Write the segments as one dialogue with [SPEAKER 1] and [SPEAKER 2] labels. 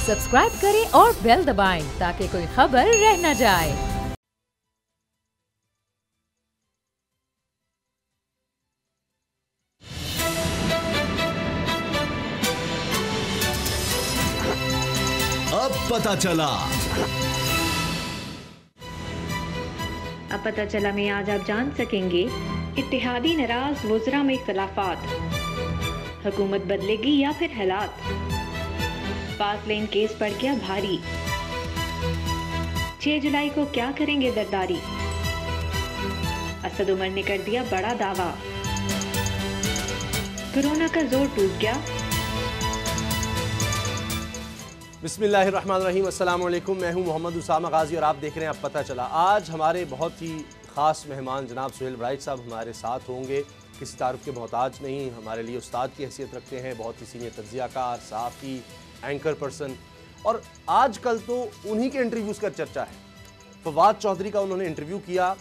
[SPEAKER 1] Subscribe करें और bell दबाएं ताकि कोई खबर रह न जाए।
[SPEAKER 2] अब पता चला
[SPEAKER 3] में आज आप जान सकेंगे इत्तेहादी नाराज वुज़रा में इख्तलाफात, हुकूमत बदलेगी या फिर हालात, पाक लेन केस पड़ गया भारी, 6 जुलाई को क्या करेंगे जरदारी, असद उमर ने कर दिया बड़ा दावा, कोरोना का जोर टूट गया।
[SPEAKER 4] बिस्मिल्लाहिर्रहमानिर्रहीम, अस्सलाम वालेकुम। मैं हूं मोहम्मद उसामा गाजी और आप देख रहे हैं अब पता चला। आज हमारे बहुत ही ख़ास मेहमान जनाब सुहेल बड़ाइच साहब हमारे साथ होंगे। किसी तारुफ के मोहताज नहीं, हमारे लिए उस्ताद की हैसियत रखते हैं, बहुत ही सीनियर तज्ज़ियाकार, सहाफ़ी, एंकर पर्सन, और आजकल तो उन्हीं के इंटरव्यूज़ का चर्चा है। फवाद चौधरी का उन्होंने इंटरव्यू किया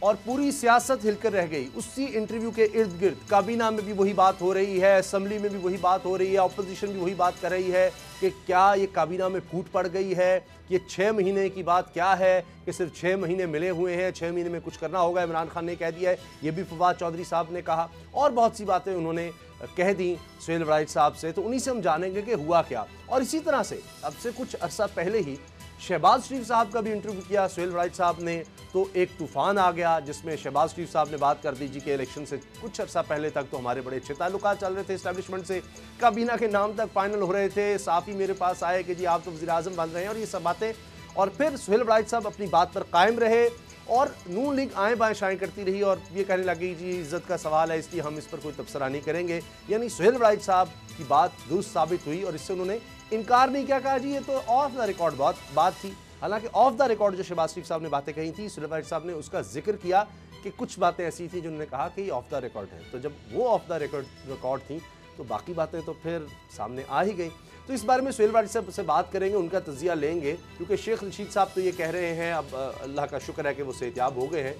[SPEAKER 4] और पूरी सियासत हिलकर रह गई। उसी इंटरव्यू के इर्द गिर्द काबीना में भी वही बात हो रही है, असम्बली में भी वही बात हो रही है, अपोजिशन भी वही बात कर रही है कि क्या ये काबीना में फूट पड़ गई है, ये 6 महीने की बात क्या है कि सिर्फ 6 महीने मिले हुए हैं, 6 महीने में कुछ करना होगा, इमरान खान ने कह दिया है। ये भी फवाद चौधरी साहब ने कहा और बहुत सी बातें उन्होंने कह दी सुहेल बड़ाइच साहब से, तो उन्हीं से हम जानेंगे कि हुआ क्या। और इसी तरह से अब से कुछ अरसा पहले ही शहबाज शरीफ साहब का भी इंटरव्यू किया सुहेल बड़ाइच साहब ने, तो एक तूफ़ान आ गया जिसमें शहबाज शरीफ साहब ने बात कर दी जी कि इलेक्शन से कुछ अर्सा पहले तक तो हमारे बड़े अच्छे ताल्लुकात चल रहे थे इस्टेब्लिशमेंट से, काबीना के नाम तक फाइनल हो रहे थे, साफ़ी मेरे पास आए कि जी आप तो वज़ीर आज़म बन रहे हैं और ये सब बातें। और फिर सुहेल बड़ाइच साहब अपनी बात पर कायम रहे और नून लीग आएँ बाएँ शाएँ करती रही और ये कहने लगी जी इज़्ज़त का सवाल है इसलिए हम इस पर कोई तबसरा नहीं करेंगे। यानी सुहेल बड़ाइच साहब की बात दुरुस्त साबित हुई और इससे उन्होंने इनकार नहीं किया, कहा जी ये तो ऑफ द रिकॉर्ड बात थी। हालांकि ऑफ द रिकॉर्ड जो शहबाज शरीफ साहब ने बातें कही थी, सुहेल बड़ाइच साहब ने उसका जिक्र किया कि कुछ बातें ऐसी थी जिन्होंने कहा कि ये ऑफ द रिकॉर्ड है। तो जब वो ऑफ द रिकॉर्ड थी तो बाकी बातें तो फिर सामने आ ही गई। तो इस बारे में सुहेल बड़ाइच साहब से बात करेंगे, उनका तजिया लेंगे, क्योंकि शेख रशीद साहब तो ये कह रहे हैं, अब अल्लाह का शुक्र है कि वो सेहतियाब हो गए हैं।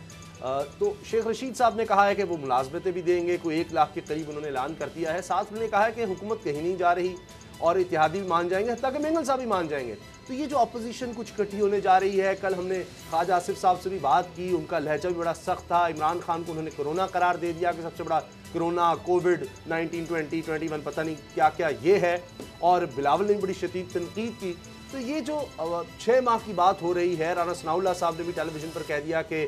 [SPEAKER 4] तो शेख रशीद साहब ने कहा है कि वो मुलाजमतें भी देंगे, कोई 1 लाख के करीब उन्होंने ऐलान कर दिया है। साथ उन्होंने कहा है कि हुकूमत कहीं नहीं जा रही और इत्तेहादी भी मान जाएंगे, ताकि मेंगल साहब भी मान जाएंगे। तो ये जो अपोजिशन कुछ इकट्ठी होने जा रही है, कल हमने ख्वाजा आसिफ साहब से भी बात की, उनका लहजा भी बड़ा सख्त था। इमरान खान को उन्होंने कोरोना करार दे दिया कि सबसे बड़ा कोरोना, कोविड-19, 2021 पता नहीं क्या क्या ये है, और बिलावल ने भी बड़ी शदीद तनकीद की। तो ये जो 6 माह की बात हो रही है, राना सनाउल्लाह साहब ने भी टेलीविजन पर कह दिया कि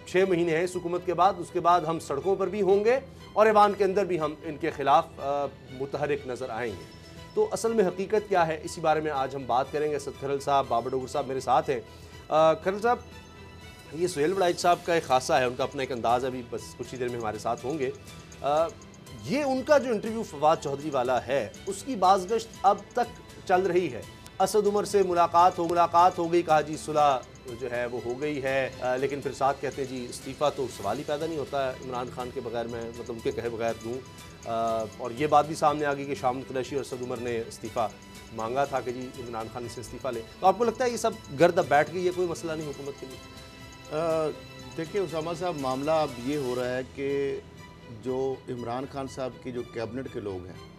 [SPEAKER 4] 6 महीने हैं इस हुकूमत के बाद, उसके बाद हम सड़कों पर भी होंगे और ऐवान के अंदर भी हम इनके खिलाफ मुतहरिक नज़र आएंगे। तो असल में हकीकत क्या है, इसी बारे में आज हम बात करेंगे। असद खरल साहब, बाबर डोगर साहब मेरे साथ हैं। खरल साहब, ये सुहेल बड़ाइच साहब का एक खासा है, उनका अपना एक अंदाज़ अभी बस कुछ ही देर में हमारे साथ होंगे। ये उनका जो इंटरव्यू फवाद चौधरी वाला है उसकी बाज़गश्त अब तक चल रही है। असद उमर से मुलाकात हो गई, कहा जी सुलह जो है वो हो गई है, लेकिन फिर साथ कहते हैं जी इस्तीफ़ा तो सवाल ही पैदा नहीं होता है इमरान खान के बगैर, मैं मतलब उनके कहे बगैर दूँ। और ये बात भी सामने आ गई कि शाम कुरैशी और असद उमर ने इस्तीफ़ा मांगा था कि जी इमरान खान से इस्तीफ़ा ले। तो आपको लगता है ये सब गर्द अब बैठ गई है, कोई मसला नहीं हुकूमत के लिए?
[SPEAKER 5] देखिए उसामा साहब, मामला अब ये हो रहा है कि जो इमरान खान साहब की जो कैबिनेट के लोग हैं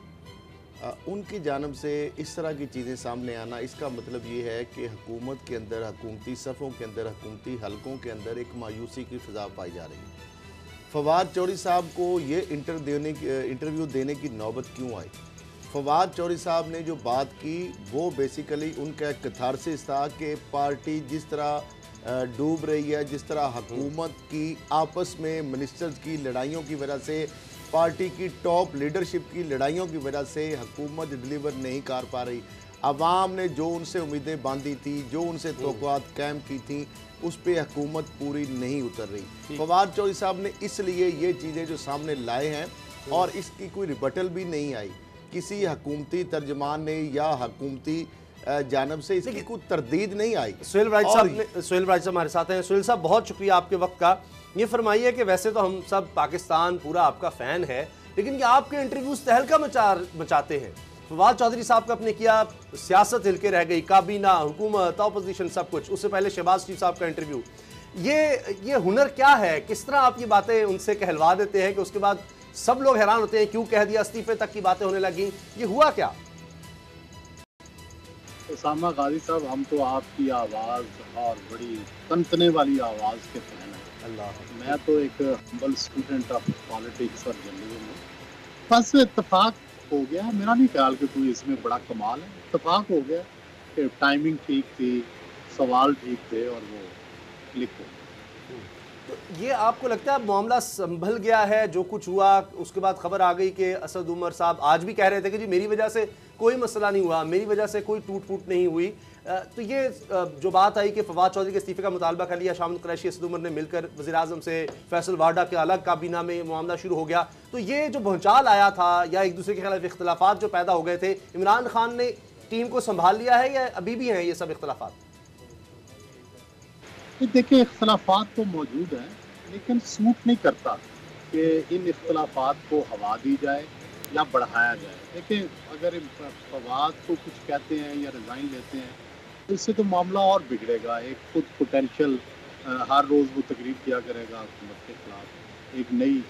[SPEAKER 5] उनकी जानब से इस तरह की चीज़ें सामने आना, इसका मतलब ये है कि हुकूमत के अंदर, हुकूमती सफ़ों के अंदर, हुकूमती हलकों के अंदर एक मायूसी की फ़िज़ा पाई जा रही है। फवाद चौधरी साहब को ये इंटरव्यू देने की नौबत क्यों आई? फवाद चौधरी साहब ने जो बात की वो बेसिकली उनका एक कैथारसिस था कि पार्टी जिस तरह डूब रही है, जिस तरह हुकूमत की आपस में मिनिस्टर्स की लड़ाइयों की वजह से, पार्टी की टॉप लीडरशिप की लड़ाइयों की वजह से हुकूमत डिलीवर नहीं कर पा रही। अवाम ने जो उनसे उम्मीदें बांधी थी, जो उनसे तोक़ुआत कायम की थी, उस पर हुकूमत पूरी नहीं उतर रही। फवाद चौधरी साहब ने इसलिए ये चीज़ें जो सामने लाए हैं और इसकी कोई रिबटल भी नहीं आई, किसी हुकूमती तर्जमान ने या हुकूमती जानब से इसकी कोई तरदीद नहीं आई।
[SPEAKER 4] सुहेल बड़ाइच साहब हमारे साथ हैं। सुहेल साहब, बहुत शुक्रिया आपके वक्त का। ये फरमाइए कि वैसे तो हम सब पाकिस्तान पूरा आपका फ़ैन है, लेकिन ये आपके इंटरव्यूज़ तहलका मचाते हैं। फवाद चौधरी साहब का अपने किया, सियासत हिल के रह गई, काबीना, हुकूमत, अपोजिशन, सब कुछ। उससे पहले शहबाज शरीफ साहब का इंटरव्यू। ये हुनर क्या है, किस तरह आप ये बातें उनसे कहलवा देते हैं कि उसके बाद सब लोग हैरान होते हैं क्यों कह दिया, इस्तीफे तक की बातें होने लगी, ये हुआ क्या?
[SPEAKER 6] उसामा गाजी साहब, हम तो आपकी आवाज़ और बड़ी तनतने वाली आवाज़ के फैन हैं।
[SPEAKER 4] अल्लाह।
[SPEAKER 6] मैं तो एक हम्बल स्टूडेंट ऑफ पॉलिटिक्स और जर्नलिज्म हूँ। बस इत्तेफाक हो गया, मेरा नहीं ख्याल कि कोई इसमें बड़ा कमाल है। इत्तेफाक हो गया कि टाइमिंग ठीक थी, सवाल ठीक थे और वो क्लिक हो गया।
[SPEAKER 4] तो ये आपको लगता है अब मामला संभल गया है? जो कुछ हुआ उसके बाद खबर आ गई कि असद उमर साहब आज भी कह रहे थे कि जी मेरी वजह से कोई मसला नहीं हुआ, मेरी वजह से कोई टूट फूट नहीं हुई। तो ये जो बात आई कि फवाद चौधरी के इस्तीफे का मुतालबा कर लिया, शामिल कुरैशी, असद उमर ने मिलकर वज़ीर-ए-आज़म से, फैसल वाडा के अलग काबीना में मामला शुरू हो गया, तो ये जो भूचाल आया था या एक दूसरे के खिलाफ इख्तलाफात जो पैदा हो गए थे, इमरान खान ने टीम को संभाल लिया है या अभी भी हैं ये सब इख्तलाफात?
[SPEAKER 6] देखिए, इख्तलाफात तो मौजूद हैं, लेकिन सूट नहीं करता कि इन इख्तलाफात को हवा दी जाए या बढ़ाया जाए। देखिए, अगर फवाद को कुछ कहते हैं या रिज़ाइन लेते हैं तो इससे तो मामला और बिगड़ेगा। एक खुद पोटेंशियल हर रोज़ वो तकरीर किया करेगा हुकूमत के खिलाफ, एक नई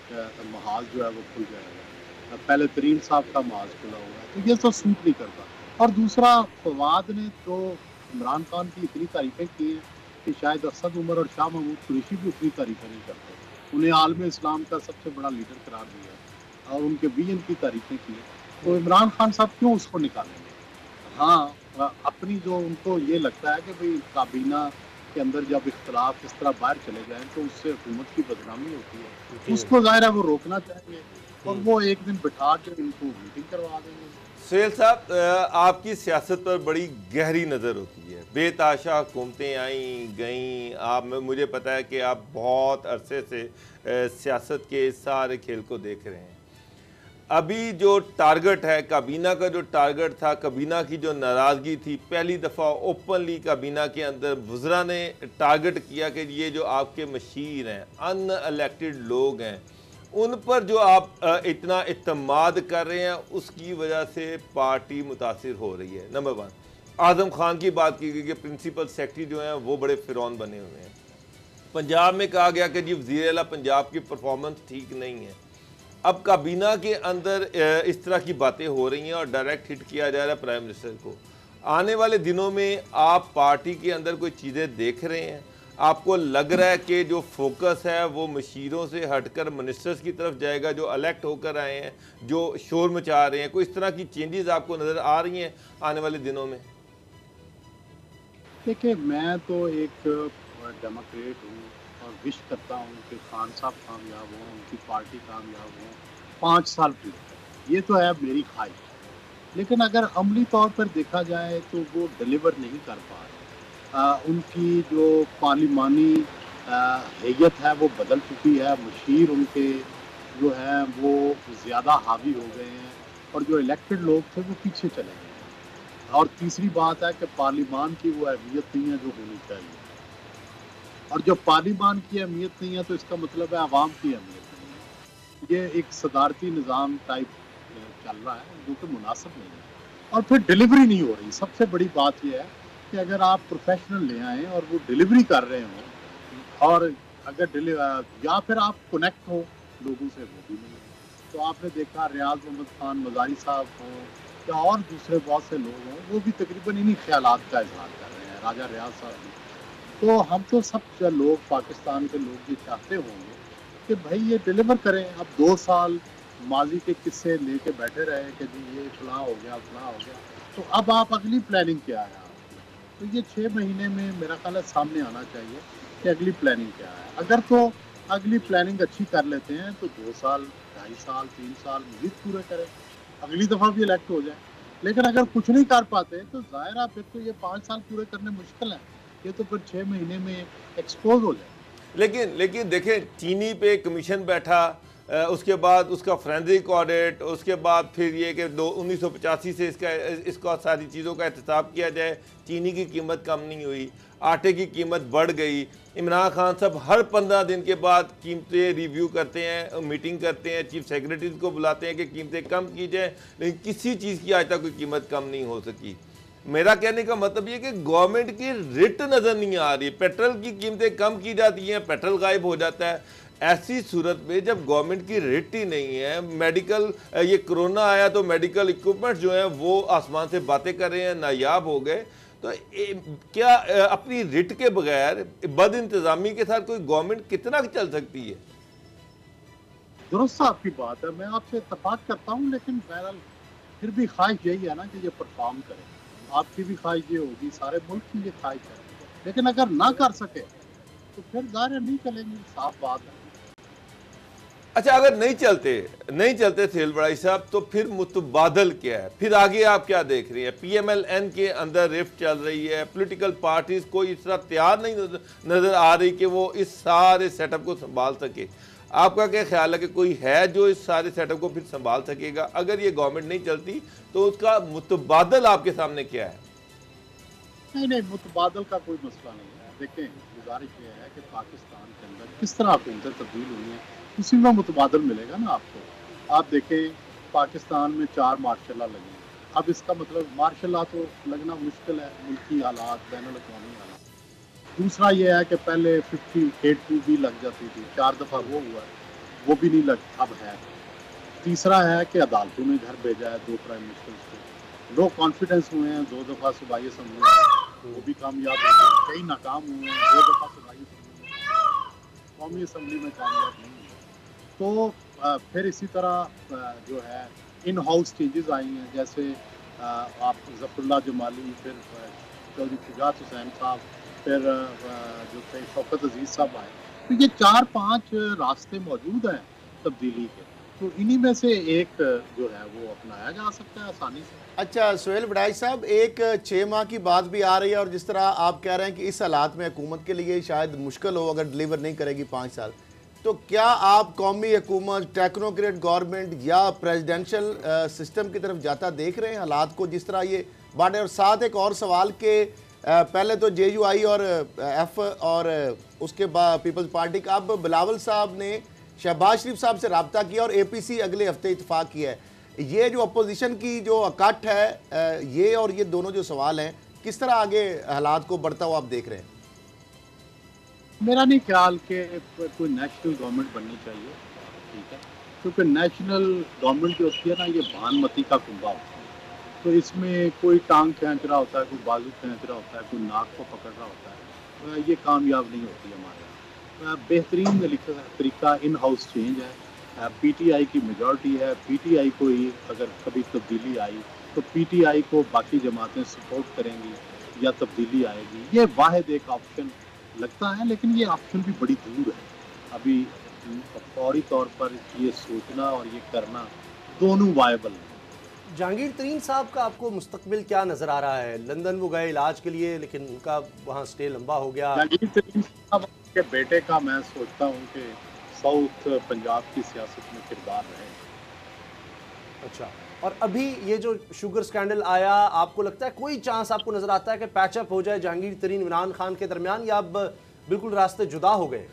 [SPEAKER 6] महाज जो है वो खुल जाएगा। पहले तरीन साहब का महाज खुला हुआ है, तो ये सब सूट नहीं करता। और दूसरा, फवाद ने तो इमरान खान की इतनी तारीफ़ें की हैं कि शायद असद उमर और शाह महमूद कुरैशी भी उतनी तारीफ़ें नहीं करते। उन्हें आलम इस्लाम का सबसे बड़ा लीडर करार दिया और उनके भी इनकी तारीफ़ें की, तो इमरान खान साहब क्यों उसको निकालेंगे? हाँ, अपनी जो उनको ये लगता है कि भाई काबीना के अंदर जब इख्तलाफ इस तरह बाहर चले जाएँ तो उससे हुकूमत की बदनामी होती है, उसको ज़ाहिर है वो रोकना चाहेंगे और वो एक दिन बिठा के इनको मीटिंग करवा देंगे।
[SPEAKER 7] सुहेल साहब, आपकी सियासत पर बड़ी गहरी नज़र होती है, बेताशा हुकूमतें आई गईं, आप मुझे पता है कि आप बहुत अरसे से सियासत के सारे खेल को देख रहे हैं। अभी जो टारगेट है काबीना का, जो टारगेट था काबीना की, जो नाराज़गी थी, पहली दफ़ा ओपनली काबीना के अंदर वज़रा ने टारगेट किया कि ये जो आपके मशीर हैं, अनइलेक्टेड लोग हैं, उन पर जो आप इतना इत्तमाद कर रहे हैं उसकी वजह से पार्टी मुतासिर हो रही है। नंबर 1, आज़म खान की बात की गई कि प्रिंसिपल सेक्रेटरी जो हैं वो बड़े फ़िरौन बने हुए हैं। पंजाब में कहा गया कि जी वज़ीर आला पंजाब की परफॉर्मेंस ठीक नहीं है। अब काबीना के अंदर इस तरह की बातें हो रही हैं और डायरेक्ट हिट किया जा रहा है प्राइम मिनिस्टर को। आने वाले दिनों में आप पार्टी के अंदर कोई चीज़ें देख रहे हैं? आपको लग रहा है कि जो फोकस है वो मशीरों से हटकर मिनिस्टर्स की तरफ जाएगा, जो इलेक्ट होकर आए हैं, जो शोर मचा रहे हैं? कोई इस तरह की चेंजेस आपको नज़र आ रही हैं आने वाले दिनों में?
[SPEAKER 6] देखिए, मैं तो एक डेमोक्रेट हूँ और विश करता हूँ कि खान साहब कामयाब हों, उनकी पार्टी कामयाब हो, 5 साल पूरे, ये तो है मेरी ख्वाहिश। लेकिन अगर अमली तौर पर देखा जाए तो वो डिलीवर नहीं कर पा रहे। उनकी जो पार्लिमानी हैयत है वो बदल चुकी है, मशीर उनके जो हैं वो ज़्यादा हावी हो गए हैं और जो इलेक्टेड लोग थे वो पीछे चले गए हैं। और तीसरी बात है कि पार्लिमान की वो अहमियत नहीं है जो होनी चाहिए, और जब पार्लिमान की अहमियत नहीं है तो इसका मतलब है आवाम की अहमियत नहीं है। ये एक सदारती निज़ाम टाइप चल रहा है जो कि मुनासिब नहीं है, और फिर डिलीवरी नहीं हो रही। सबसे बड़ी बात यह है कि अगर आप प्रोफेशनल ले आएँ और वो डिलीवरी कर रहे हों, और अगर या फिर आप कनेक्ट हो लोगों से, वो भी नहीं है। तो आपने देखा रियाज मोहम्मद खान मज़ारी साहब हों या और दूसरे बहुत से लोग हों, वो भी तकरीबन इन्हीं ख्यालात का इजहार कर रहे हैं, राजा रियाज साहब भी। तो हम तो सब लोग, पाकिस्तान के लोग ये चाहते होंगे कि भाई ये डिलीवर करें। अब 2 साल माजी के किस्से लेके बैठे रहे कि जी ये फलां हो गया, फलां हो गया, तो अब आप अगली प्लानिंग क्या है? तो ये 6 महीने में मेरा ख्याल है सामने आना चाहिए कि अगली प्लानिंग क्या है। अगर तो अगली प्लानिंग अच्छी कर लेते हैं तो 2 साल, 2.5 साल, 3 साल मज़ीद पूरे करें, अगली दफ़ा भी इलेक्ट हो जाए। लेकिन अगर कुछ नहीं कर पाते तो ज़ाहिर है फिर तो ये 5 साल पूरे करने मुश्किल है, ये तो फिर 6 महीने में एक्सपोज हो जाए।
[SPEAKER 7] लेकिन देखें, चीनी पे कमीशन बैठा, उसके बाद उसका फोरेंसिक ऑडिट, उसके बाद फिर ये कि 1985 से इसका सारी चीज़ों का एहतसाब किया जाए। चीनी की कीमत कम नहीं हुई, आटे की कीमत बढ़ गई। इमरान खान साहब हर 15 दिन के बाद कीमतें रिव्यू करते हैं, मीटिंग करते हैं, चीफ सेक्रेटरीज को बुलाते हैं कि कीमतें कम की जाए, लेकिन किसी चीज़ की आज तक कोई कीमत कम नहीं हो सकी। मेरा कहने का मतलब ये कि गवर्नमेंट की रिट नज़र नहीं आ रही। पेट्रोल की कीमतें कम की जाती हैं, पेट्रोल गायब हो जाता है। ऐसी सूरत में जब गवर्नमेंट की रिट ही नहीं है, मेडिकल, ये कोरोना आया तो मेडिकल इक्विपमेंट जो है वो आसमान से बातें कर रहे हैं, नायाब हो गए, तो क्या अपनी रिट के बगैर बद इंतजामी के साथ कोई गवर्नमेंट कितना चल सकती है?
[SPEAKER 6] दुरुस्त आपकी बात है, मैं आपसे इत्तेफाक करता हूँ, लेकिन बहरहाल फिर भी ख्वाहिश यही है ना कि ये परफॉर्म करे। आपकी भी ख्वाहिश ये होगी, सारे मुल्क की ये ख्वाहिश है, लेकिन अगर ना कर सके तो फिर ज़ाहिर नहीं चलेंगे, साफ बात है।
[SPEAKER 7] अच्छा, अगर नहीं चलते सुहेल बड़ाई साहब, तो फिर मुतबादल क्या है? फिर आगे आप क्या देख रही हैं? PMLN के अंदर रिफ्ट चल रही है, पॉलिटिकल पार्टीज कोई इस तरह तैयार नहीं नजर आ रही कि वो इस सारे सेटअप को संभाल सके। आपका क्या ख्याल है कि कोई है जो इस सारे सेटअप को फिर संभाल सकेगा? अगर ये गवर्नमेंट नहीं चलती तो उसका मुतबादल आपके सामने क्या है?
[SPEAKER 6] नहीं, मुतबादल का कोई मसला नहीं है। देखें, गुजारिश ये है कि पाकिस्तान के अंदर किस तरह हुकूमतें तब्दील हुई हैं, उसी में मुतबादल मिलेगा ना आपको। आप देखें, पाकिस्तान में 4 मार्शल लॉ लगे। अब इसका मतलब मार्शल लॉ तो लगना मुश्किल है, मुल्की हालात, बैनुल-अक़वामी हालात। दूसरा ये है कि पहले 58 भी लग जाती थी, 4 दफ़ा वो हुआ है, वो भी नहीं लग, अब है। तीसरा है कि अदालतों ने घर भेजा है 2 प्राइम मिनिस्टर्स को। लो कॉन्फिडेंस हुए हैं 2 दफ़ा सूबाई असम्बली में, वो भी कामयाब हुए, कई नाकाम हुए हैं, 2 दफ़ा सूबाई असम्बली में, कौमी असम्बली में कामयाब नहीं हुए। तो फिर इसी तरह जो है इन हाउस चेंजेस आई हैं, जैसे आप ज़फ़रुल्लाह जमाली, फिर चौधरी शुजात हुसैन साहब, फिर जो थे शौकत अजीज़ साहब आए। तो ये 4-5 रास्ते मौजूद हैं तब्दीली के, तो इन्हीं में से एक जो है वो अपनाया जा सकता है आसानी से।
[SPEAKER 5] अच्छा सुहेल बड़ाई साहब, एक 6 माह की बात भी आ रही है, और जिस तरह आप कह रहे हैं कि इस हालात में हुकूमत के लिए शायद मुश्किल हो अगर डिलीवर नहीं करेगी 5 साल, तो क्या आप कौमी हुकूमत, टेक्नोक्रेट गवर्नमेंट या प्रेसिडेंशियल सिस्टम की तरफ जाता देख रहे हैं हालात को जिस तरह ये बांटे? और साथ एक और सवाल के पहले तो JUI और F और उसके बाद पीपल्स पार्टी का, अब बिलावल साहब ने शहबाज शरीफ साहब से रब्ता किया और APC अगले हफ्ते इत्तेफाक किया है। ये जो अपोजिशन की जो अकट है, ये और ये दोनों जो सवाल हैं, किस तरह आगे हालात को बढ़ता हुआ आप देख रहे हैं?
[SPEAKER 6] मेरा नहीं ख्याल कि कोई नेशनल गवर्नमेंट बननी चाहिए, ठीक है, क्योंकि नेशनल गवर्नमेंट जो होती है ना, ये भानमती का कुंबा होता है। तो इसमें कोई टांग खींच रहा होता है, कोई बाजू खींच रहा होता है, कोई नाक को पकड़ रहा होता है, ये कामयाब नहीं होती हमारे। बेहतरीन तरीका इन हाउस चेंज है। PTI की मेजॉरिटी है, PTI को ही अगर कभी तब्दीली आई तो PTI को बाकी जमातें सपोर्ट करेंगी या तब्दीली आएगी, ये वाहिद एक ऑप्शन लगता है, लेकिन ये ऑप्शन भी बड़ी दूर है। अभी फौरी तौर पर ये सोचना और ये करना दोनों वायबल है।
[SPEAKER 4] जहांगीर तरीन साहब का आपको मुस्तकबिल क्या नज़र आ रहा है? लंदन वो गए इलाज के लिए, लेकिन उनका वहाँ स्टे लंबा हो गया।
[SPEAKER 6] जहांगीर तरीन साहब के बेटे का मैं सोचता हूँ कि साउथ पंजाब की सियासत में किरदार रहे।
[SPEAKER 4] अच्छा, और अभी ये जो शुगर स्कैंडल आया, आपको लगता है कोई चांस आपको नज़र आता है कि पैचअप हो जाए जहांगीर तरीन इमरान खान के दरमियान, या अब बिल्कुल रास्ते जुदा हो गए?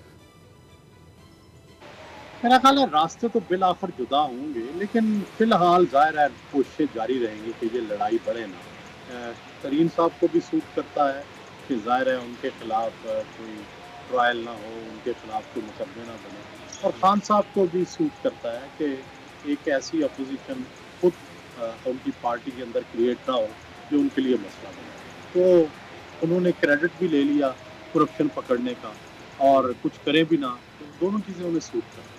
[SPEAKER 6] मेरा ख्याल है रास्ते तो बिल आखिर जुदा होंगे, लेकिन फिलहाल जाहिर है कोशिशें जारी रहेंगी कि ये लड़ाई बढ़े ना। तरीन साहब को भी सूट करता है कि जाहिर है उनके खिलाफ कोई ट्रायल ना हो, उनके खिलाफ कोई मुकदमे ना बने, और खान साहब को भी सूट करता है कि एक ऐसी अपोजिशन खुद उनकी पार्टी के अंदर क्रिएट ना हो जो उनके लिए मसला बने। तो उन्होंने क्रेडिट भी ले लिया करप्शन पकड़ने का, और कुछ करें भी ना, तो दोनों चीज़ें उन्हें सूट करती हैं।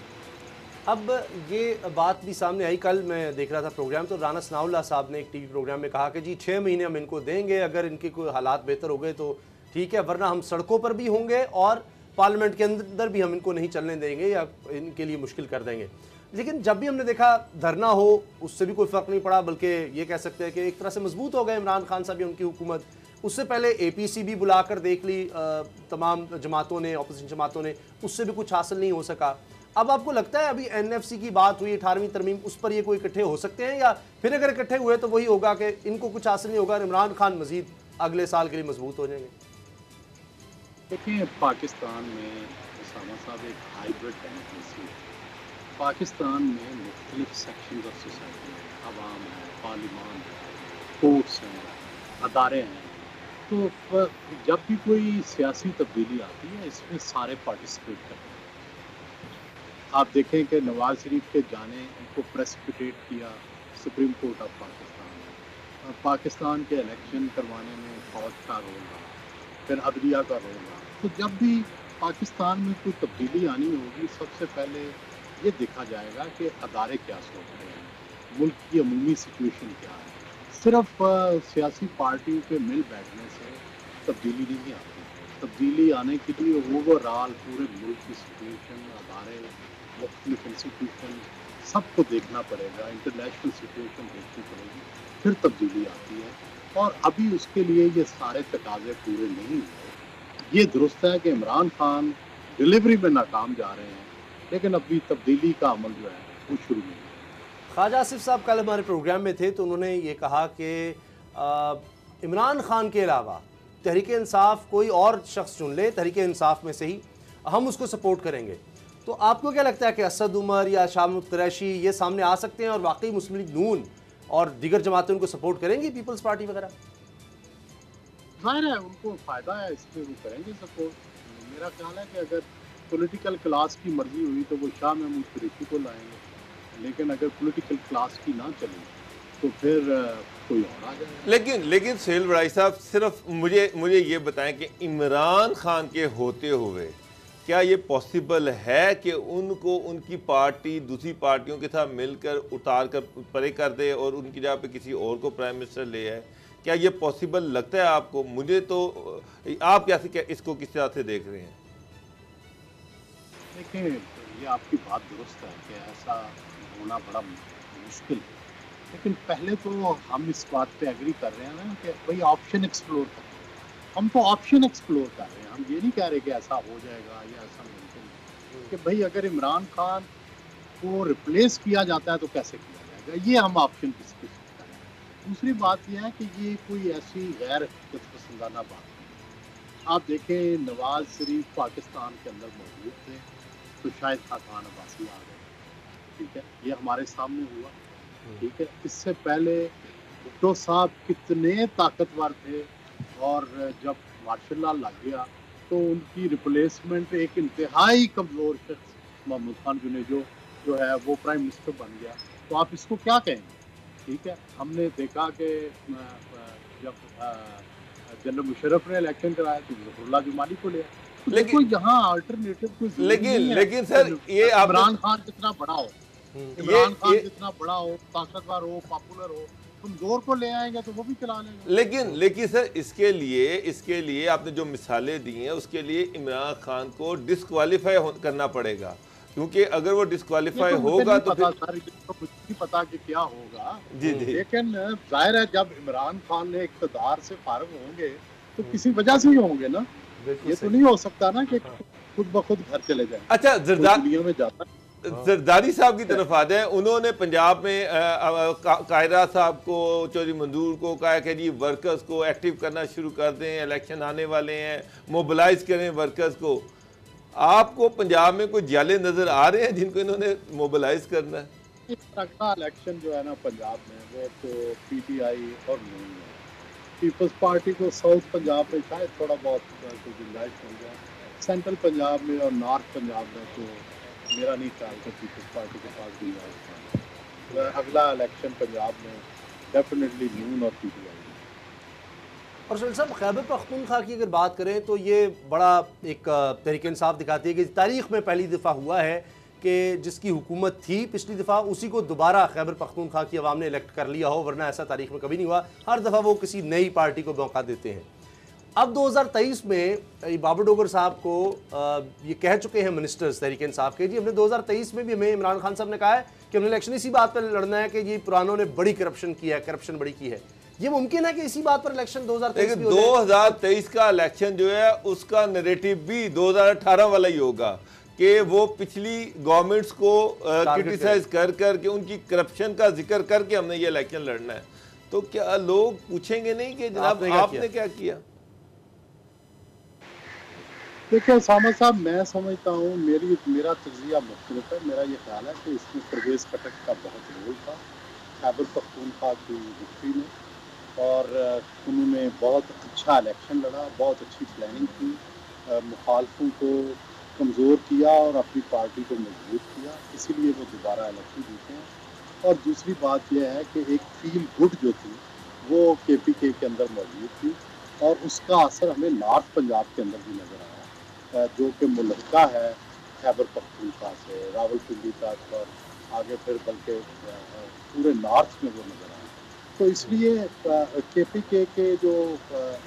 [SPEAKER 4] अब ये बात भी सामने आई, कल मैं देख रहा था प्रोग्राम, तो राना सनाउल्लाह साहब ने एक टीवी प्रोग्राम में कहा कि जी 6 महीने हम इनको देंगे, अगर इनके कोई हालात बेहतर हो गए तो ठीक है, वरना हम सड़कों पर भी होंगे और पार्लियामेंट के अंदर भी हम इनको नहीं चलने देंगे या इनके लिए मुश्किल कर देंगे। लेकिन जब भी हमने देखा धरना हो, उससे भी कोई फ़र्क नहीं पड़ा, बल्कि ये कह सकते हैं कि एक तरह से मजबूत हो गए इमरान खान साहब या उनकी हुकूमत। उससे पहले APC भी बुलाकर देख ली तमाम जमातों ने, अपोजिशन जमातों ने, उससे भी कुछ हासिल नहीं हो सका। अब आपको लगता है अभी NFC की बात हुई, 18वीं तरमीम, उस पर ये कोई इकट्ठे हो सकते हैं, या फिर अगर इकट्ठे हुए तो वही होगा कि इनको कुछ हासिल नहीं होगा, इमरान खान मजीद अगले साल के लिए मजबूत हो जाएंगे?
[SPEAKER 6] देखिए, पाकिस्तान में उसामा साहब एक हाइब्रिड डेमोक्रेसी है। पाकिस्तान में मुख्तलिफ सेक्शन ऑफ सोसाइटी है, अवाम है, पार्लिमान है, कोर्ट्स हैं, अदारे हैं। तो जब भी कोई सियासी तब्दीली आती है, इसमें सारे पार्टिसिपेट करते हैं। आप देखें कि नवाज शरीफ के जाने उनको प्रेसिपिटेट किया सुप्रीम कोर्ट ऑफ पाकिस्तान ने। और पाकिस्तान के इलेक्शन करवाने में फौज का रोल रहा, फिर अदलिया का रोल रहा। तो जब भी पाकिस्तान में कोई तब्दीली आनी होगी, सबसे पहले ये देखा जाएगा कि अदारे क्या सोच रहे हैं, मुल्क की अमूमी सिचुएशन क्या है। सिर्फ सियासी पार्टियों के मिल बैठने से तब्दीली नहीं आती। तब्दीली आने के लिए ओवरऑल पूरे मुल्क की सिचुएशन, अदारे, मुख्तलिफ इंस्टीट्यूशन सबको देखना पड़ेगा, इंटरनेशनल सिचुएशन देखनी पड़ेगी, फिर तब्दीली आती है। और अभी उसके लिए ये सारे तकाजे पूरे नहीं हुए। ये दुरुस्त है कि इमरान खान डिलीवरी में नाकाम जा रहे हैं, लेकिन अभी तब्दीली का अमल जो है वो शुरू नहीं है।
[SPEAKER 4] ख्वाजा आसिफ साहब कल हमारे प्रोग्राम में थे तो उन्होंने ये कहा कि इमरान खान के अलावा तहरीक इंसाफ कोई और शख्स चुन ले, तहरीक इंसाफ में से ही हम उसको सपोर्ट करेंगे। तो आपको क्या लगता है कि असद उमर या शाह महमूद कुरैशी ये सामने आ सकते हैं और वाकई मुस्लिम लीग नून और दीगर जमातें उनको सपोर्ट करेंगी, पीपल्स पार्टी वगैरह?
[SPEAKER 6] जाहिर है उनको फ़ायदा है, इसमें वो करेंगे सपोर्ट। मेरा ख्याल है कि अगर पॉलिटिकल क्लास की मर्जी हुई तो वो शाह महमूद कुरैशी को लाएंगे, लेकिन अगर पॉलिटिकल क्लास की ना चले तो फिर कोई और आ जाएगा।
[SPEAKER 7] लेकिन सुहेल बड़ाई साहब, सिर्फ मुझे ये बताएं कि इमरान खान के होते हुए क्या ये पॉसिबल है कि उनको उनकी पार्टी दूसरी पार्टियों के साथ मिलकर उतार कर परे कर दे और उनकी जगह पे किसी और को प्राइम मिनिस्टर ले आए? क्या ये पॉसिबल लगता है आपको? मुझे तो आप क्या इसको किस तरह से देख रहे हैं?
[SPEAKER 6] देखिए, ये आपकी बात दुरुस्त है कि ऐसा होना बड़ा मुश्किल है, लेकिन पहले तो हम इस बात पे एग्री कर रहे हैं ना कि भाई ऑप्शन एक्सप्लोर करें। हम तो ऑप्शन एक्सप्लोर कर रहे हैं, हम ये नहीं कह रहे कि ऐसा हो जाएगा या ऐसा मुमकिन है कि भाई अगर इमरान खान को रिप्लेस किया जाता है तो कैसे किया जाएगा, ये हम ऑप्शन डिस्कस कर रहे हैं। दूसरी बात यह है कि ये कोई ऐसी गैर पसंदाना बात नहीं। आप देखें, नवाज शरीफ पाकिस्तान के अंदर मौजूद थे तो शायद खान अब्बासी आ गए, ठीक है, ये हमारे सामने हुआ, ठीक है। इससे पहले भुट्टो साहब कितने ताकतवर थे और जब मार्शल लॉ लग गया तो उनकी रिप्लेसमेंट एक इंतहाई कमज़ोर शख्स महमूद खान जो है वो प्राइम मिनिस्टर बन गया। तो आप इसको क्या कहेंगे, ठीक है। हमने देखा कि जब जनरल मुशर्रफ ने इलेक्शन कराया तो ज़फरुल्लाह जुमानी को लिया। तो लेकिन यहाँ अल्टरनेटिव कोई
[SPEAKER 7] लेकिन सर, ये
[SPEAKER 6] इमरान खान कितना बड़ा हो, इमरान खान जितना बड़ा हो, ताकतवर हो, पॉपुलर हो, कमजोर को ले आएंगे तो वो भी चला लेंगे।
[SPEAKER 7] लेकिन सर, इसके लिए आपने जो मिसालें दी हैं उसके लिए इमरान खान को डिस्क्वालीफाई करना पड़ेगा, क्योंकि अगर वो डिस्क्वालीफाई होगा तो
[SPEAKER 6] मुझे पता कि क्या होगा जी। लेकिन जाहिर है जब इमरान खान ने इक़्तिदार से फारिग होंगे तो किसी वजह से ही होंगे ना। ये तो नहीं हो सकता ना कि खुद ब खुद घर चले जाए।
[SPEAKER 7] अच्छा,
[SPEAKER 6] दुनिया में जाता
[SPEAKER 7] जरदारी साहब की तरफ आ जाए। उन्होंने पंजाब में कायरा साहब को, चौधरी मंजूर को कहा कि जी वर्कर्स को एक्टिव करना शुरू कर दें, इलेक्शन आने वाले हैं, मोबिलाइज करें वर्कर्स को। आपको पंजाब में कोई जाले नजर आ रहे हैं जिनको इन्होंने मोबिलाइज करना है?
[SPEAKER 6] अगला इलेक्शन जो है ना पंजाब में वो तो पीटीआई और नून है। पीपल्स पार्टी को साउथ पंजाब में शायद थोड़ा बहुत गुंजाइश मिल जाए, सेंट्रल पंजाब में और नॉर्थ पंजाब में तो मेरा नहीं ख्याल कि पीपल्स पार्टी के पास गुंजाइश है। अगला इलेक्शन पंजाब में डेफिनेटली नून और पीटीआई।
[SPEAKER 4] और सुहेल साहब, खैबर पख्तूनख्वा की अगर बात करें तो ये बड़ा एक तहरीक इंसाफ दिखाती है कि तारीख़ में पहली दफ़ा हुआ है कि जिसकी हुकूमत थी पिछली दफ़ा उसी को दोबारा खैबर पख्तूनख्वा की आवाम ने इलेक्ट कर लिया हो, वरना ऐसा तारीख़ में कभी नहीं हुआ। हर दफ़ा वो किसी नई पार्टी को मौका देते हैं। अब 2023 में बाबर डोगर साहब को ये कह चुके हैं मिनिस्टर्स तहरीक इंसाफ के, जी हमने 2023 में भी हमें इमरान खान साहब ने कहा है कि हमने इलेक्शन इसी बात पर लड़ना है कि ये पुरानों ने बड़ी करप्शन की है, करप्शन बड़ी की है। ये मुमकिन है कि इसी बात पर इलेक्शन
[SPEAKER 7] 2023 का इलेक्शन जो है उसका नैरेटिव भी 2018 वाला ही होगा कि वो पिछली गवर्नमेंट्स को क्रिटिसाइज कर के उनकी करप्शन का जिक्र करके हमने ये इलेक्शन लड़ना है। तो क्या लोग पूछेंगे नहीं कि जनाब आपने क्या किया?
[SPEAKER 6] देखिए उसामा साहब, मैं समझता हूँ मेरा तजिया मुख्तलिफ है। मेरा ये ख्याल है कि इसमें परवेज़ खटक का बहुत रोल था खैबर पख्तूनख्वा की हिस्ट्री में, और उन्होंने बहुत अच्छा इलेक्शन लड़ा, बहुत अच्छी प्लानिंग की, मुखालफों को कमज़ोर किया और अपनी पार्टी को मजबूत किया, इसीलिए वो दोबारा इलेक्शन जीते हैं। और दूसरी बात यह है कि एक फील गुड जो थी वो KPK के अंदर मौजूद थी और उसका असर हमें नॉर्थ पंजाब के अंदर भी नज़र आया, जो कि मुल्का है खैबर पख्तूनख्वा से रावलपिंडी तक और आगे फिर बल्कि पूरे नॉर्थ में वो नज़र आया। तो इसलिए KPK के जो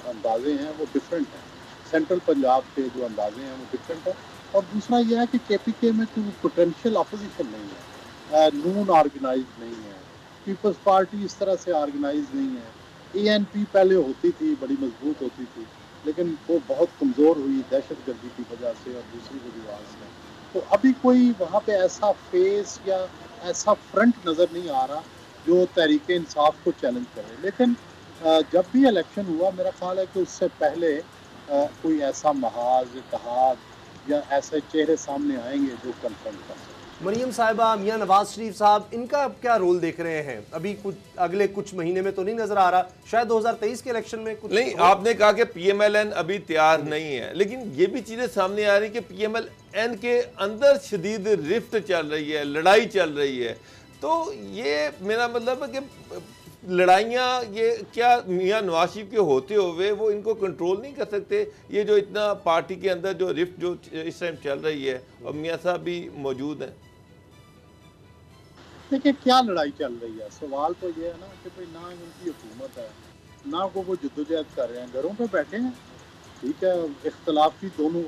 [SPEAKER 6] अंदाजे हैं वो डिफरेंट हैं, सेंट्रल पंजाब के जो अंदाजे हैं वो डिफरेंट है। और दूसरा यह है कि KPK में कोई पोटेंशियल अपोजिशन नहीं है, नून ऑर्गेनाइज नहीं है, पीपल्स पार्टी इस तरह से ऑर्गेनाइज नहीं है। ANP पहले होती थी, बड़ी मजबूत होती थी, लेकिन वो बहुत कमज़ोर हुई दहशतगर्दी की वजह से और दूसरी वजूहात से। तो अभी कोई वहाँ पे ऐसा फेस या ऐसा फ्रंट नज़र नहीं आ रहा जो तहरीक इंसाफ को चैलेंज करे। लेकिन जब भी इलेक्शन हुआ मेरा ख्याल है कि उससे पहले कोई ऐसा महाज इत्तेहाद या ऐसे चेहरे सामने आएंगे जो कन्फ्रंट कर सकें।
[SPEAKER 4] मरियम साहिबा, मियां नवाज शरीफ साहब, इनका अब क्या रोल देख रहे हैं? अभी अगले कुछ महीने में तो नहीं नजर आ रहा, शायद 2023 के इलेक्शन में कुछ
[SPEAKER 7] नहीं। आपने कहा कि PMLN अभी तैयार नहीं है, लेकिन ये भी चीजें सामने आ रही कि PMLN के अंदर शदीद रिफ्ट चल रही है, लड़ाई चल रही है। तो ये मेरा मतलब है कि लड़ाइयाँ ये क्या मियां नवाज शरीफ के होते हुए वो इनको कंट्रोल नहीं कर सकते? ये जो इतना पार्टी के अंदर जो रिफ्ट जो इस टाइम चल रही है और मियां साहब भी मौजूद हैं।
[SPEAKER 6] देखिए क्या लड़ाई चल रही है, सवाल तो ये है ना कि भाई ना उनकी हुकूमत है ना को वो जद्दोजहद कर रहे हैं, घरों पे बैठे हैं। ठीक है, इख्तलाफी दोनों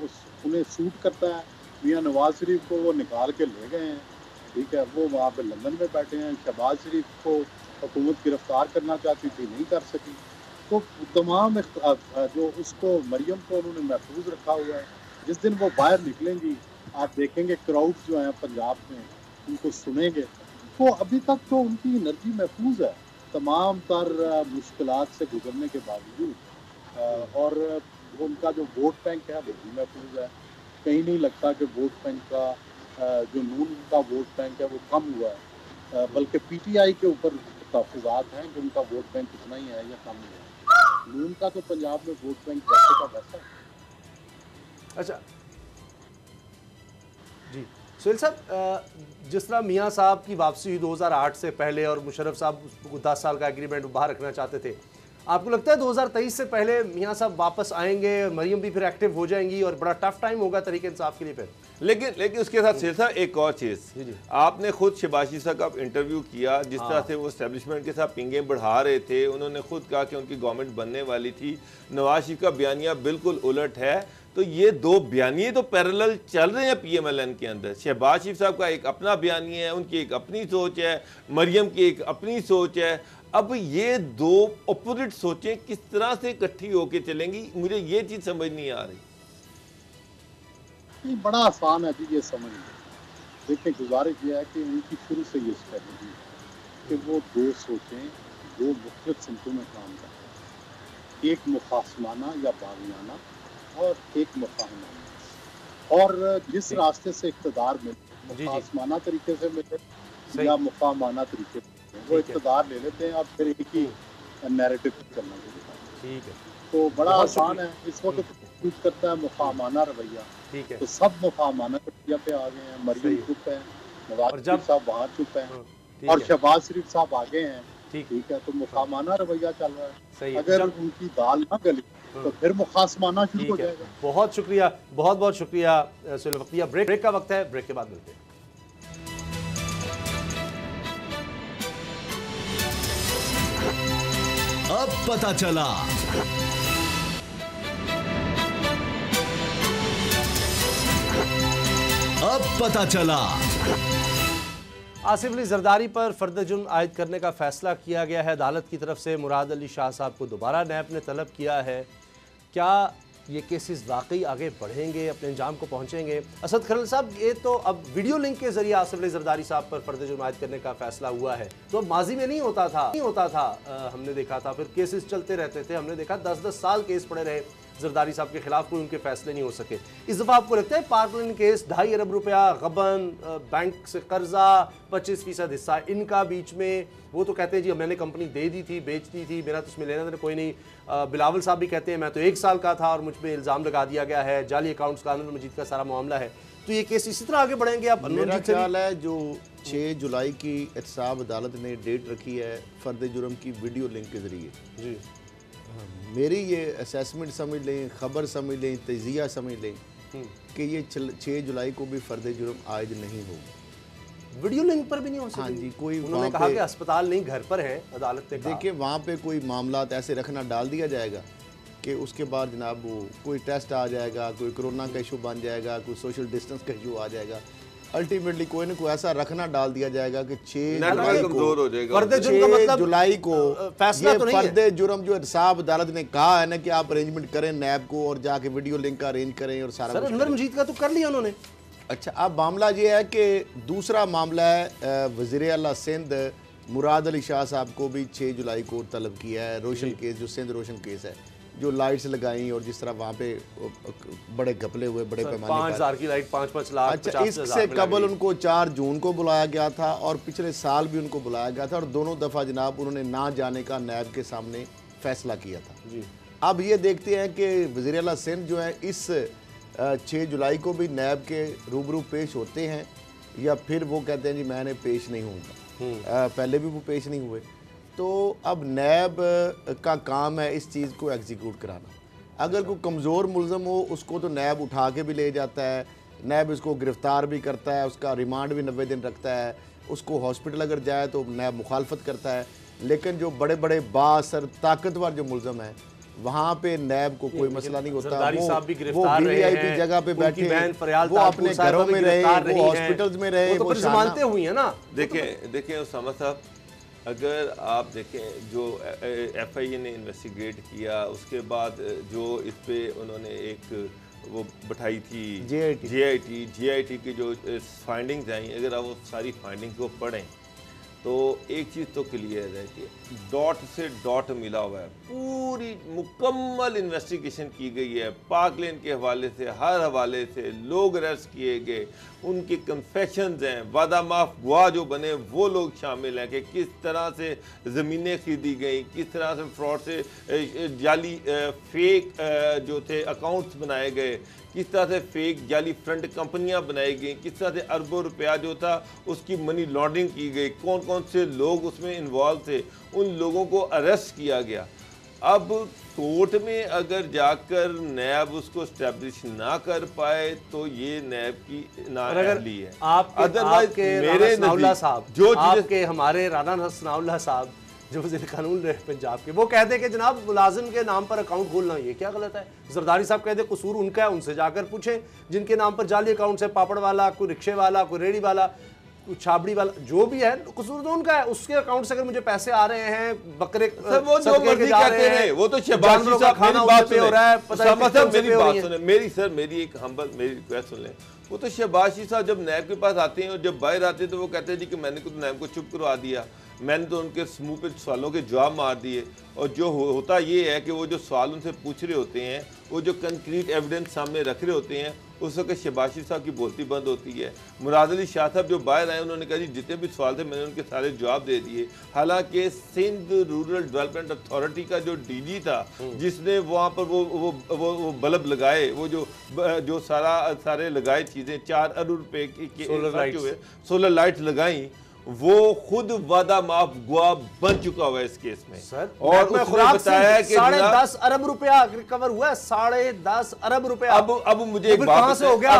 [SPEAKER 6] उन्हें सूट करता है। मियां नवाज शरीफ को वो निकाल के ले गए हैं, ठीक है, वो वहाँ पे लंदन में बैठे हैं। शहबाज शरीफ को हुकूमत गिरफ्तार करना चाहती थी, नहीं कर सकी। तो तमाम जो उसको मरियम को उन्होंने महफूज रखा हुआ है। जिस दिन वो बाहर निकलेंगी आप देखेंगे क्राउड जो हैं पंजाब में उनको सुनेंगे। तो अभी तक तो उनकी एनर्जी महफूज है तमाम तर मुश्किलात से गुजरने के बावजूद। और उनका जो वोट बैंक है वो भी महफूज है। कहीं नहीं लगता कि वोट बैंक का जो नून का वोट बैंक है वो कम हुआ है, बल्कि PTI के ऊपर तहफ़्फ़ुज़ात हैं कि उनका वोट बैंक कितना ही है या कम हुआ है। नून का तो पंजाब में वोट बैंक वैसे का वैसा।
[SPEAKER 4] अच्छा जी सुहेल साहब, जिस तरह मियां साहब की वापसी हुई 2008 से पहले और मुशर्रफ साहब 10 साल का एग्रीमेंट बाहर रखना चाहते थे, आपको लगता है 2023 से पहले मियां साहब वापस आएंगे, मरियम भी फिर एक्टिव हो जाएंगी और बड़ा टफ टाइम होगा तहरीक इंसाफ के लिए फिर?
[SPEAKER 7] लेकिन उसके साथ शेर साहब एक और चीज़, आपने खुद शहबाज शरीफ साहब का इंटरव्यू किया, जिस तरह से वो एस्टेब्लिशमेंट के साथ पिंगें बढ़ा रहे थे। उन्होंने खुद कहा कि उनकी गवर्नमेंट बनने वाली थी। नवाज शरीफ का बयानिया बिल्कुल उलट है। तो ये दो बयानिए तो पैरेलल चल रहे हैं PMLN के अंदर। शहबाज शरीफ साहब का एक अपना बयानिया है, उनकी एक अपनी सोच है, मरियम की एक अपनी सोच है। अब ये दो अपोजिट सोचें किस तरह से इकट्ठी होकर चलेंगी, मुझे ये चीज़ समझ नहीं आ रही।
[SPEAKER 6] ये बड़ा आसान है जी ये समझना। देखिए गुजारिश ये है कि उनकी शुरू से ये स्ट्रेटजी है कि वो दो सोचें, दो मुख्तलिफ सिमतों में काम करें, एक मुखासमाना या बागियाना और एक मुफाहमाना। और जिस रास्ते से इक़्तिदार मिले, मुखासमाना तरीके से मिले या मुफाहमाना तरीके से, वो इक़्तिदार ले लेते हैं और फिर एक ही नैरेटिव करना शुरू। ठीक है, तो बड़ा आसान है। इस वक्त कुछ करता है मुफाहमाना रवैया, ठीक है, तो सब मुफाहमाना रवैया पे आ गए हैं। मरियम चुप है, नवाज शरीफ साहब वहाँ चुप हैं और शहबाज शरीफ साहब आ गए हैं। ठीक है, तो मुफाहमाना रवैया चल रहा है। अगर उनकी दाल ना गली तो फिर मुखासमाना शुरू हो जाएगा।
[SPEAKER 4] बहुत शुक्रिया, बहुत बहुत शुक्रिया सुहेल वक्तिया। ब्रेक का वक्त है, ब्रेक के बाद मिलते हैं।
[SPEAKER 2] अब पता चला। अब पता चला।
[SPEAKER 4] आसिफ अली जरदारी पर फर्द जुर्म आयद करने का फैसला किया गया है। अदालत की तरफ से मुराद अली शाह साहब को दोबारा नैब ने तलब किया है। क्या ये केसेस वाकई आगे बढ़ेंगे, अपने अंजाम को पहुंचेंगे? असद खरल साहब, ये तो अब वीडियो लिंक के जरिए आसिफ अली जरदारी साहब पर फर्द जुर्म आयद करने का फैसला हुआ है, तो माजी में नहीं होता था हमने देखा था। फिर केसेस चलते रहते थे, हमने देखा 10-10 साल केस पड़े रहे। जरदारी साहब के खिलाफ कोई उनके फैसले नहीं हो सके। इस दफ़ा आपको लगता है पार्कलैंड केस 2.5 अरब रुपया गबन, बैंक से कर्जा, 25% हिस्सा इनका बीच में, वो तो कहते हैं जी मैंने कंपनी दे दी थी, बेच दी थी, मेरा तो उसमें लेना देना कोई नहीं। बिलावल साहब भी कहते हैं मैं तो 1 साल का था और मुझ पर इल्ज़ाम लगा दिया गया है, जाली अकाउंट्स का अनवर मजीद का सारा मामला है। तो ये केस इसी तरह आगे बढ़ेंगे आप?
[SPEAKER 5] मेरा ख्याल है जो 6 जुलाई की एहतसाब अदालत ने डेट रखी है फर्द जुर्म की वीडियो लिंक के ज़रिए
[SPEAKER 4] जी,
[SPEAKER 5] मेरी ये असेसमेंट समझ लें, ख़बर समझ लें, तजिया समझ लें कि ये 6 जुलाई को भी फर्द जुर्म आयद नहीं होगा।
[SPEAKER 4] वीडियो लिंक पर भी नहीं हो सकती?
[SPEAKER 5] हाँ जी, कोई
[SPEAKER 4] उन्होंने कहा कि अस्पताल नहीं घर पर है, अदालत ने कहा।
[SPEAKER 5] देखिए वहाँ पे कोई मामलात ऐसे रखना डाल दिया जाएगा कि उसके बाद जनाब वो कोई टेस्ट आ जाएगा, कोई कोरोना का इशू बन जाएगा, कोई सोशल डिस्टेंस का इशू आ जाएगा, अल्टीमेटली कोई ना कोई ऐसा रखना डाल दिया जाएगा कि 6 जुलाई को फैसला तो नहीं है। फर्द जुर्म जो एहतसाब अदालत ने कहा है ना कि आप अरेंजमेंट करें नैब को और जाके वीडियो लिंक का अरेंज करें और सारा कुछ।
[SPEAKER 4] अनवर मजीद का तो कर लिया उन्होंने।
[SPEAKER 5] अच्छा, अब मामला ये है कि दूसरा मामला है वज़ीर आला सिंध मुराद अली शाह साहब को भी 6 जुलाई को तलब किया है। रोशन केस, जो सिंध रोशन केस है, जो लाइट्स लगाई और जिस तरह वहाँ पे बड़े घपले हुए बड़े पैमाने पर
[SPEAKER 4] 5,000 की लाइट 5-5 लाख।
[SPEAKER 5] अच्छा, इससे कबल उनको 4 जून को बुलाया गया था और पिछले साल भी उनको बुलाया गया था और दोनों दफ़ा जनाब उन्होंने ना जाने का नैब के सामने फैसला किया था जी। अब ये देखते हैं कि वज़ीर आला सिंध जो है इस 6 जुलाई को भी नैब के रूबरू पेश होते हैं या फिर वो कहते हैं जी मैंने पेश नहीं होऊंगा। पहले भी वो पेश नहीं हुए। तो अब नैब का काम है इस चीज़ को एग्जीक्यूट कराना। अगर कोई कमज़ोर मुल्ज़म हो उसको तो नैब उठा के भी ले जाता है, नैब इसको गिरफ़्तार भी करता है, उसका रिमांड भी 90 दिन रखता है, उसको हॉस्पिटल अगर जाए तो नैब मुखालफत करता है। लेकिन जो बड़े बड़े बासर ताकतवर जो मुल्ज़म हैं वहाँ पे नैब को कोई मसला नहीं होता। वो वीवीआईपी जगह पे बैठे, वो अपने घरों में रहे, वो हॉस्पिटल्स में रहे, वो
[SPEAKER 4] जमानतें हुई है ना।
[SPEAKER 7] देखिए उसामा साहब, अगर आप देखें जो एफआईए ने इन्वेस्टिगेट किया उसके बाद जो इस पे उन्होंने एक वो बैठाई थी जीआईटी की जो फाइंडिंग्स आई, अगर आप वो सारी फाइंडिंग्स को पढ़ें तो एक चीज़ तो क्लियर है कि डॉट से डॉट मिला हुआ है, पूरी मुकम्मल इन्वेस्टिगेशन की गई है। पार्कलैंड के हवाले से, हर हवाले से लोग अरेस्ट किए गए, उनके कन्फेशंस हैं, वादा माफ गुआ जो बने वो लोग शामिल हैं कि किस तरह से ज़मीनें खरीदी गई, किस तरह से फ्रॉड से जाली फेक जो थे अकाउंट्स बनाए गए, किस तरह से फेक जाली फ्रंट कंपनियां बनाई गई, किस तरह से अरबों रुपया जो था उसकी मनी लॉन्ड्रिंग की गई, कौन कौन से लोग उसमें इन्वॉल्व थे, उन लोगों को अरेस्ट किया गया। अब कोर्ट में अगर जाकर नैब उसको स्टैब्लिश ना कर पाए तो ये नैब की नाअहली है।
[SPEAKER 4] अदरवाइज मेरे साहब जो आपके हमारे राना हसनाउल्लाह साहब जो वज़ीर कानून रहे पंजाब के, वो कहते हैं कि जनाब मुलाजिम के नाम पर अकाउंट खोलना ये क्या गलत है। जरदारी साहब कहते हैं कसूर उनका है, उनसे जाकर पूछें जिनके नाम पर जाली अकाउंट्स है, पापड़ वाला, कोई रिक्शे वाला, कोई रेडी वाला, कोई छाबड़ी वाला, जो भी है कसूर तो उनका है। उसके अकाउंट से अगर मुझे पैसे आ रहे हैं, बकरे
[SPEAKER 7] वो जो मर्जी कहते हैं, वो तो शहबाज साहब खाना बात हो रहा है, मेरी बात सुने, मेरी एक हम्बल मेरी रिक्वेस्ट सुन लें। वो तो शहबाज साहब जब नैब के पास आते हैं और जब बाहर आते हैं तो वो कहते हैं जी कि मैंने तो नैब को चुप करवा दिया, मैंने तो उनके मुंह पे सवालों के जवाब मार दिए। और जो होता ये है कि वो जो सवाल उनसे पूछ रहे होते हैं, वो जो कंक्रीट एविडेंस सामने रख रहे होते हैं, उस वक्त शहबाज साहब की बोलती बंद होती है। मुराद अली शाह साहब जो बाहर आए उन्होंने कहा जी जितने भी सवाल थे मैंने उनके सारे जवाब दे दिए। हालांकि सिंध रूरल डेवलपमेंट अथॉरिटी का जो डीजी था जिसने वहाँ पर वो बल्ब लगाए, वो जो सारे लगाए चीज़ें 4 अरब रुपए की सोलर लाइट लगाई, वो खुद वादा माफ गुआ बन चुका हुआ है इस केस में सर। और उसने बताया कि
[SPEAKER 4] 10.5 अरब रुपया रिकवर हुआ है, 10.5 अरब रुपया।
[SPEAKER 7] अब मुझे एक बात से हो गया,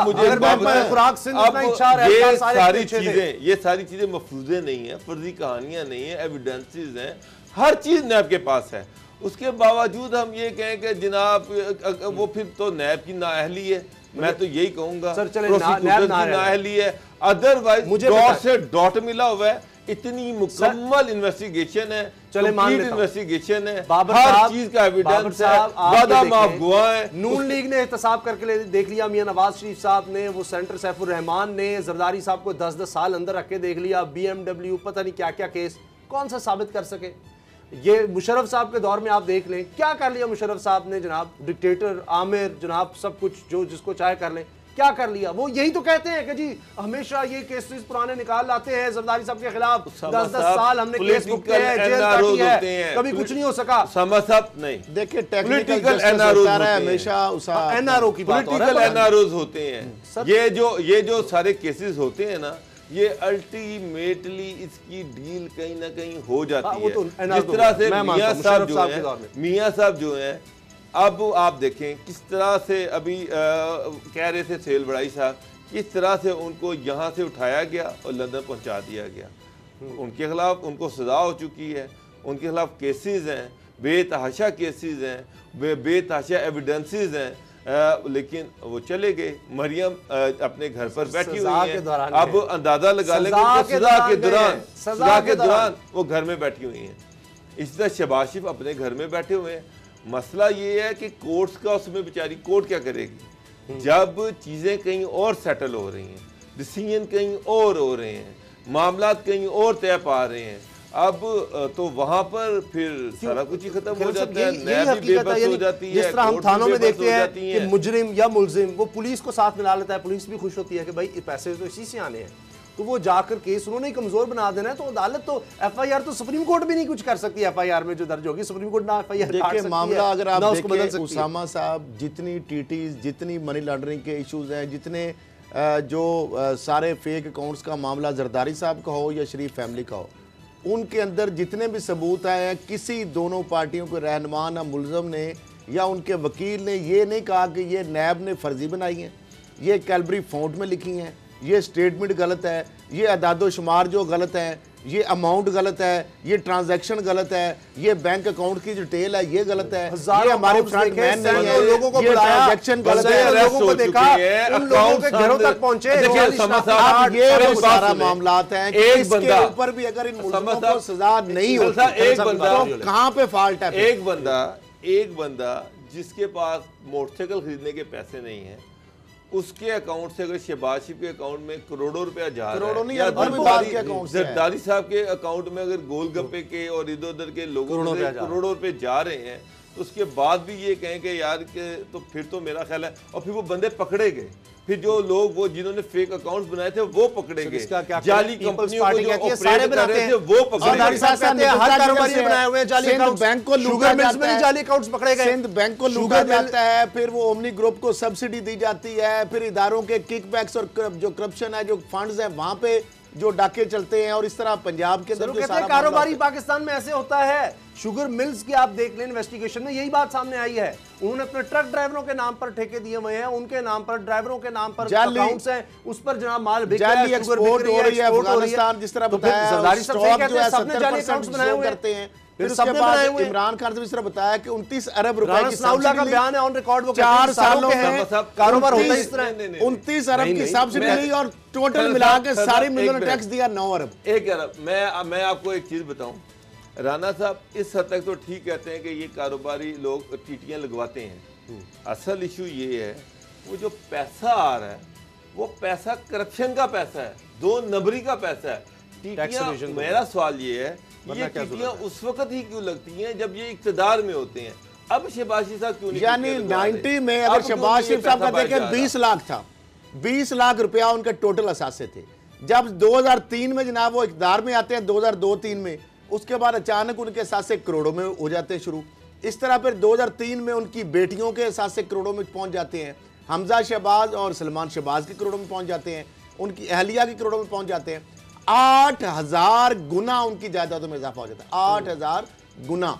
[SPEAKER 7] ये सारी चीजें मफरूजे नहीं है, फर्जी कहानियां नहीं है, एविडेंसेस हैं, हर चीज नैब के पास है। उसके बावजूद हम ये कहें कि जनाब वो फिर तो नैब की नाअहली है। मैं तो यही कहूंगा सर, चले नाअहली है। अदरवाइज मुझे डॉट से डॉट मिला हुआ है, इतनी मुकम्मल इन्वेस्टिगेशन है, चले इन्वेस्टिगेशन है, हर चीज का एविडेंस है, वादा माफ गुआ है।
[SPEAKER 4] नून लीग ने एहतसाब करके देख लिया, मियां नवाज शरीफ साहब ने, वो सेंटर सैफुर रहमान ने जरदारी साहब को 10-10 साल अंदर रख के देख लिया, BMW पता नहीं क्या क्या केस, कौन सा साबित कर सके। ये मुशर्रफ साहब के दौर में आप देख लें क्या कर लिया मुशर्रफ साहब ने जनाब, डिक्टेटर आमिर जनाब, सब कुछ जो जिसको चाहे कर लें, क्या कर लिया। वो यही तो कहते हैं कि जी हमेशा ये केसेस पुराने निकाल लाते हैं जरदारी साहब के खिलाफ, 10-10 साल हमने केस भुगते हैं, जेल काटी है, कभी कुछ नहीं हो सका।
[SPEAKER 7] समझ साहब नहीं,
[SPEAKER 5] देखिए टेक्निकल एनआरओ हमेशा
[SPEAKER 4] एनआरओ की बात हो रहा है,
[SPEAKER 7] पॉलिटिकल एनआरओ होते हैं। ये जो सारे केसेस होते हैं ना, ये अल्टीमेटली इसकी डील कहीं ना कहीं हो जाती है। जिस तरह से मियां साहब जो हैं, अब आप देखें किस तरह से अभी कह रहे थे सोहेल बड़ाई साहब, किस तरह से उनको यहाँ से उठाया गया और लंदन पहुँचा दिया गया। उनके खिलाफ उनको सजा हो चुकी है, उनके खिलाफ केसेस हैं, बेतहाशा केसेस हैं, बेतहाशा एविडेंसेस हैं, लेकिन वो चले गए। मरियम अपने घर पर बैठी हुई है, अब अंदाजा लगा लेंगे सजा के दौरान वो घर में बैठी हुई हैं। इसी तरह शहबाज शरीफ अपने घर में बैठे हुए हैं। मसला ये है कि कोर्ट्स का उसमें बेचारी कोर्ट क्या करेगी जब चीज़ें कहीं और सेटल हो रही हैं, डिसीजन कहीं और हो रहे हैं, मामला कहीं और तय पा रहे हैं। अब तो वहां पर फिर सारा कुछ ही खत्म हो जाता है, न्याय भी बेबस हो जाती है।
[SPEAKER 4] जिस तरह हम थानों में देखते हैं कि मुजरिम या मुलजिम वो पुलिस को साथ मिला लेता है, पुलिस भी खुश होती है कि भाई पैसे तो इसी से आने हैं, तो वो जाकर केस उन्होंने कमजोर बना देना है। तो अदालत तो एफआईआर तो सुप्रीम कोर्ट भी नहीं कुछ कर सकती, एफआईआर में जो दर्ज होगी सुप्रीम कोर्ट ना एफआईआर
[SPEAKER 5] देखिए मामला अगर आप देखें उसामा साहब, जितनी टीटीज, जितनी मनी लॉन्ड्रिंग के इश्यूज हैं, जितने जो सारे फेक अकाउंट्स का मामला जरदारी साहब का हो या शरीफ फैमिली का हो, उनके अंदर जितने भी सबूत आए हैं, किसी दोनों पार्टियों के रहनुमा ना मुलजम ने या उनके वकील ने ये नहीं कहा कि ये नैब ने फर्जी बनाई हैं, ये कैलबरी फॉन्ट में लिखी हैं, ये स्टेटमेंट गलत है, ये अदादो शुमार जो गलत है, ये अमाउंट गलत है, ये ट्रांजैक्शन गलत है, ये बैंक अकाउंट की डिटेल है ये गलत है, ये हमारे फ्रंटमैन नहीं है,
[SPEAKER 4] लोगों को
[SPEAKER 5] ये ट्रांजैक्शन गलत है,
[SPEAKER 4] लोगों को देखा, उन लोगों के घरों तक पहुंचे।
[SPEAKER 5] ये वो सारा मामलात हैं, इसके ऊपर भी अगर इन मुल्ज़िमों को सजा नहीं होती तो कहां पे फॉल्ट है।
[SPEAKER 7] एक बंदा जिसके पास मोटरसाइकिल खरीदने के पैसे नहीं है, उसके अकाउंट से अगर शहबाज शरीफ के अकाउंट में करोड़ों रुपया जा रहा है, या जरदारी साहब के अकाउंट में अगर गोलगप्पे के और इधर उधर के लोगों से करोड़ों रुपए जा रहे हैं, तो उसके बाद भी ये कहें कि यार के तो फिर तो मेरा ख्याल है। और फिर वो बंदे पकड़े गए, फिर जो लोग वो जिन्होंने फेक अकाउंट्स बनाए थे वो पकड़े गए, जाली कंपनियों को जो ऑपरेट कर रहे थे वो पकड़े गए।
[SPEAKER 4] हर कारोबारी ने बनाए हुए जाली अकाउंट्स,
[SPEAKER 5] बैंक को लूटा जाता है,
[SPEAKER 4] जाली अकाउंट्स पकड़े गए,
[SPEAKER 5] सिंध बैंक को लूटा जाता है, फिर वो ओमनी ग्रुप को सब्सिडी दी जाती है, फिर इदारों के किकबैक्स और जो करप्शन है, जो फंड्स है, वहां पे जो डाके चलते हैं। और इस तरह पंजाब के अंदर
[SPEAKER 4] कहते हैं कारोबारी पाकिस्तान में ऐसे होता है। शुगर मिल्स की आप देख लें, इन्वेस्टिगेशन में यही बात सामने आई है। उन्होंने अपने ट्रक ड्राइवरों के नाम पर ठेके दिए हुए हैं, उनके नाम पर, ड्राइवरों के नाम पर अकाउंट्स हैं, उस पर जनाब माल बिक रहा है, शुगर बिक रही है,
[SPEAKER 5] अफगानिस्तान जिस तरह बताया,
[SPEAKER 4] जरदारी साहब कहते हैं सबने जाली अकाउंट्स बनाए हुए
[SPEAKER 5] करते हैं। फिर उसके बाद इमरान खान ने इस तरह बताया कि 29 अरब रुपए की
[SPEAKER 4] सब्सिडी का बयान है ऑन रिकॉर्ड, वो
[SPEAKER 5] 4 सालों के
[SPEAKER 4] कारोबार होता है इस तरह।
[SPEAKER 5] 29 अरब की सब्सिडी ली और टोटल मिला के सारी मिलियन टैक्स दिया 9 अरब।
[SPEAKER 7] 1 अरब। मैं आपको एक चीज बताऊं, राना साहब इस हद तक तो ठीक कहते हैं कि ये कारोबारी लोग टीटियां लगवाते हैं। असल इशू ये है वो जो पैसा आ रहा है वो पैसा करप्शन का पैसा है, 2 नंबरी का पैसा है। टीटियां, मेरा सवाल ये है ये टीटियां उस वक्त ही क्यों लगती हैं जब ये इक्तदार में होते हैं? अब शहबाज शरीफ साहब क्यों नहीं?
[SPEAKER 5] यानी 90 में अगर शहबाज शरीफ साहब का देखें 20 लाख था, 20 लाख रुपया उनके टोटल असासे थे। जब 2003 में जनाब वो इक्तदार में आते हैं, 2002-03 में, उसके बाद अचानक उनके असासे करोड़ों में हो जाते हैं शुरू। इस तरह फिर 2003 में उनकी बेटियों के असासे करोड़ों में पहुंच जाते हैं, हमजा शहबाज और सलमान शहबाज के करोड़ों में पहुंच जाते हैं, उनकी अहलिया के करोड़ों में पहुंच जाते हैं। 8000 गुना उनकी जायदादों में इजाफा हो जाता है, 8000 गुना।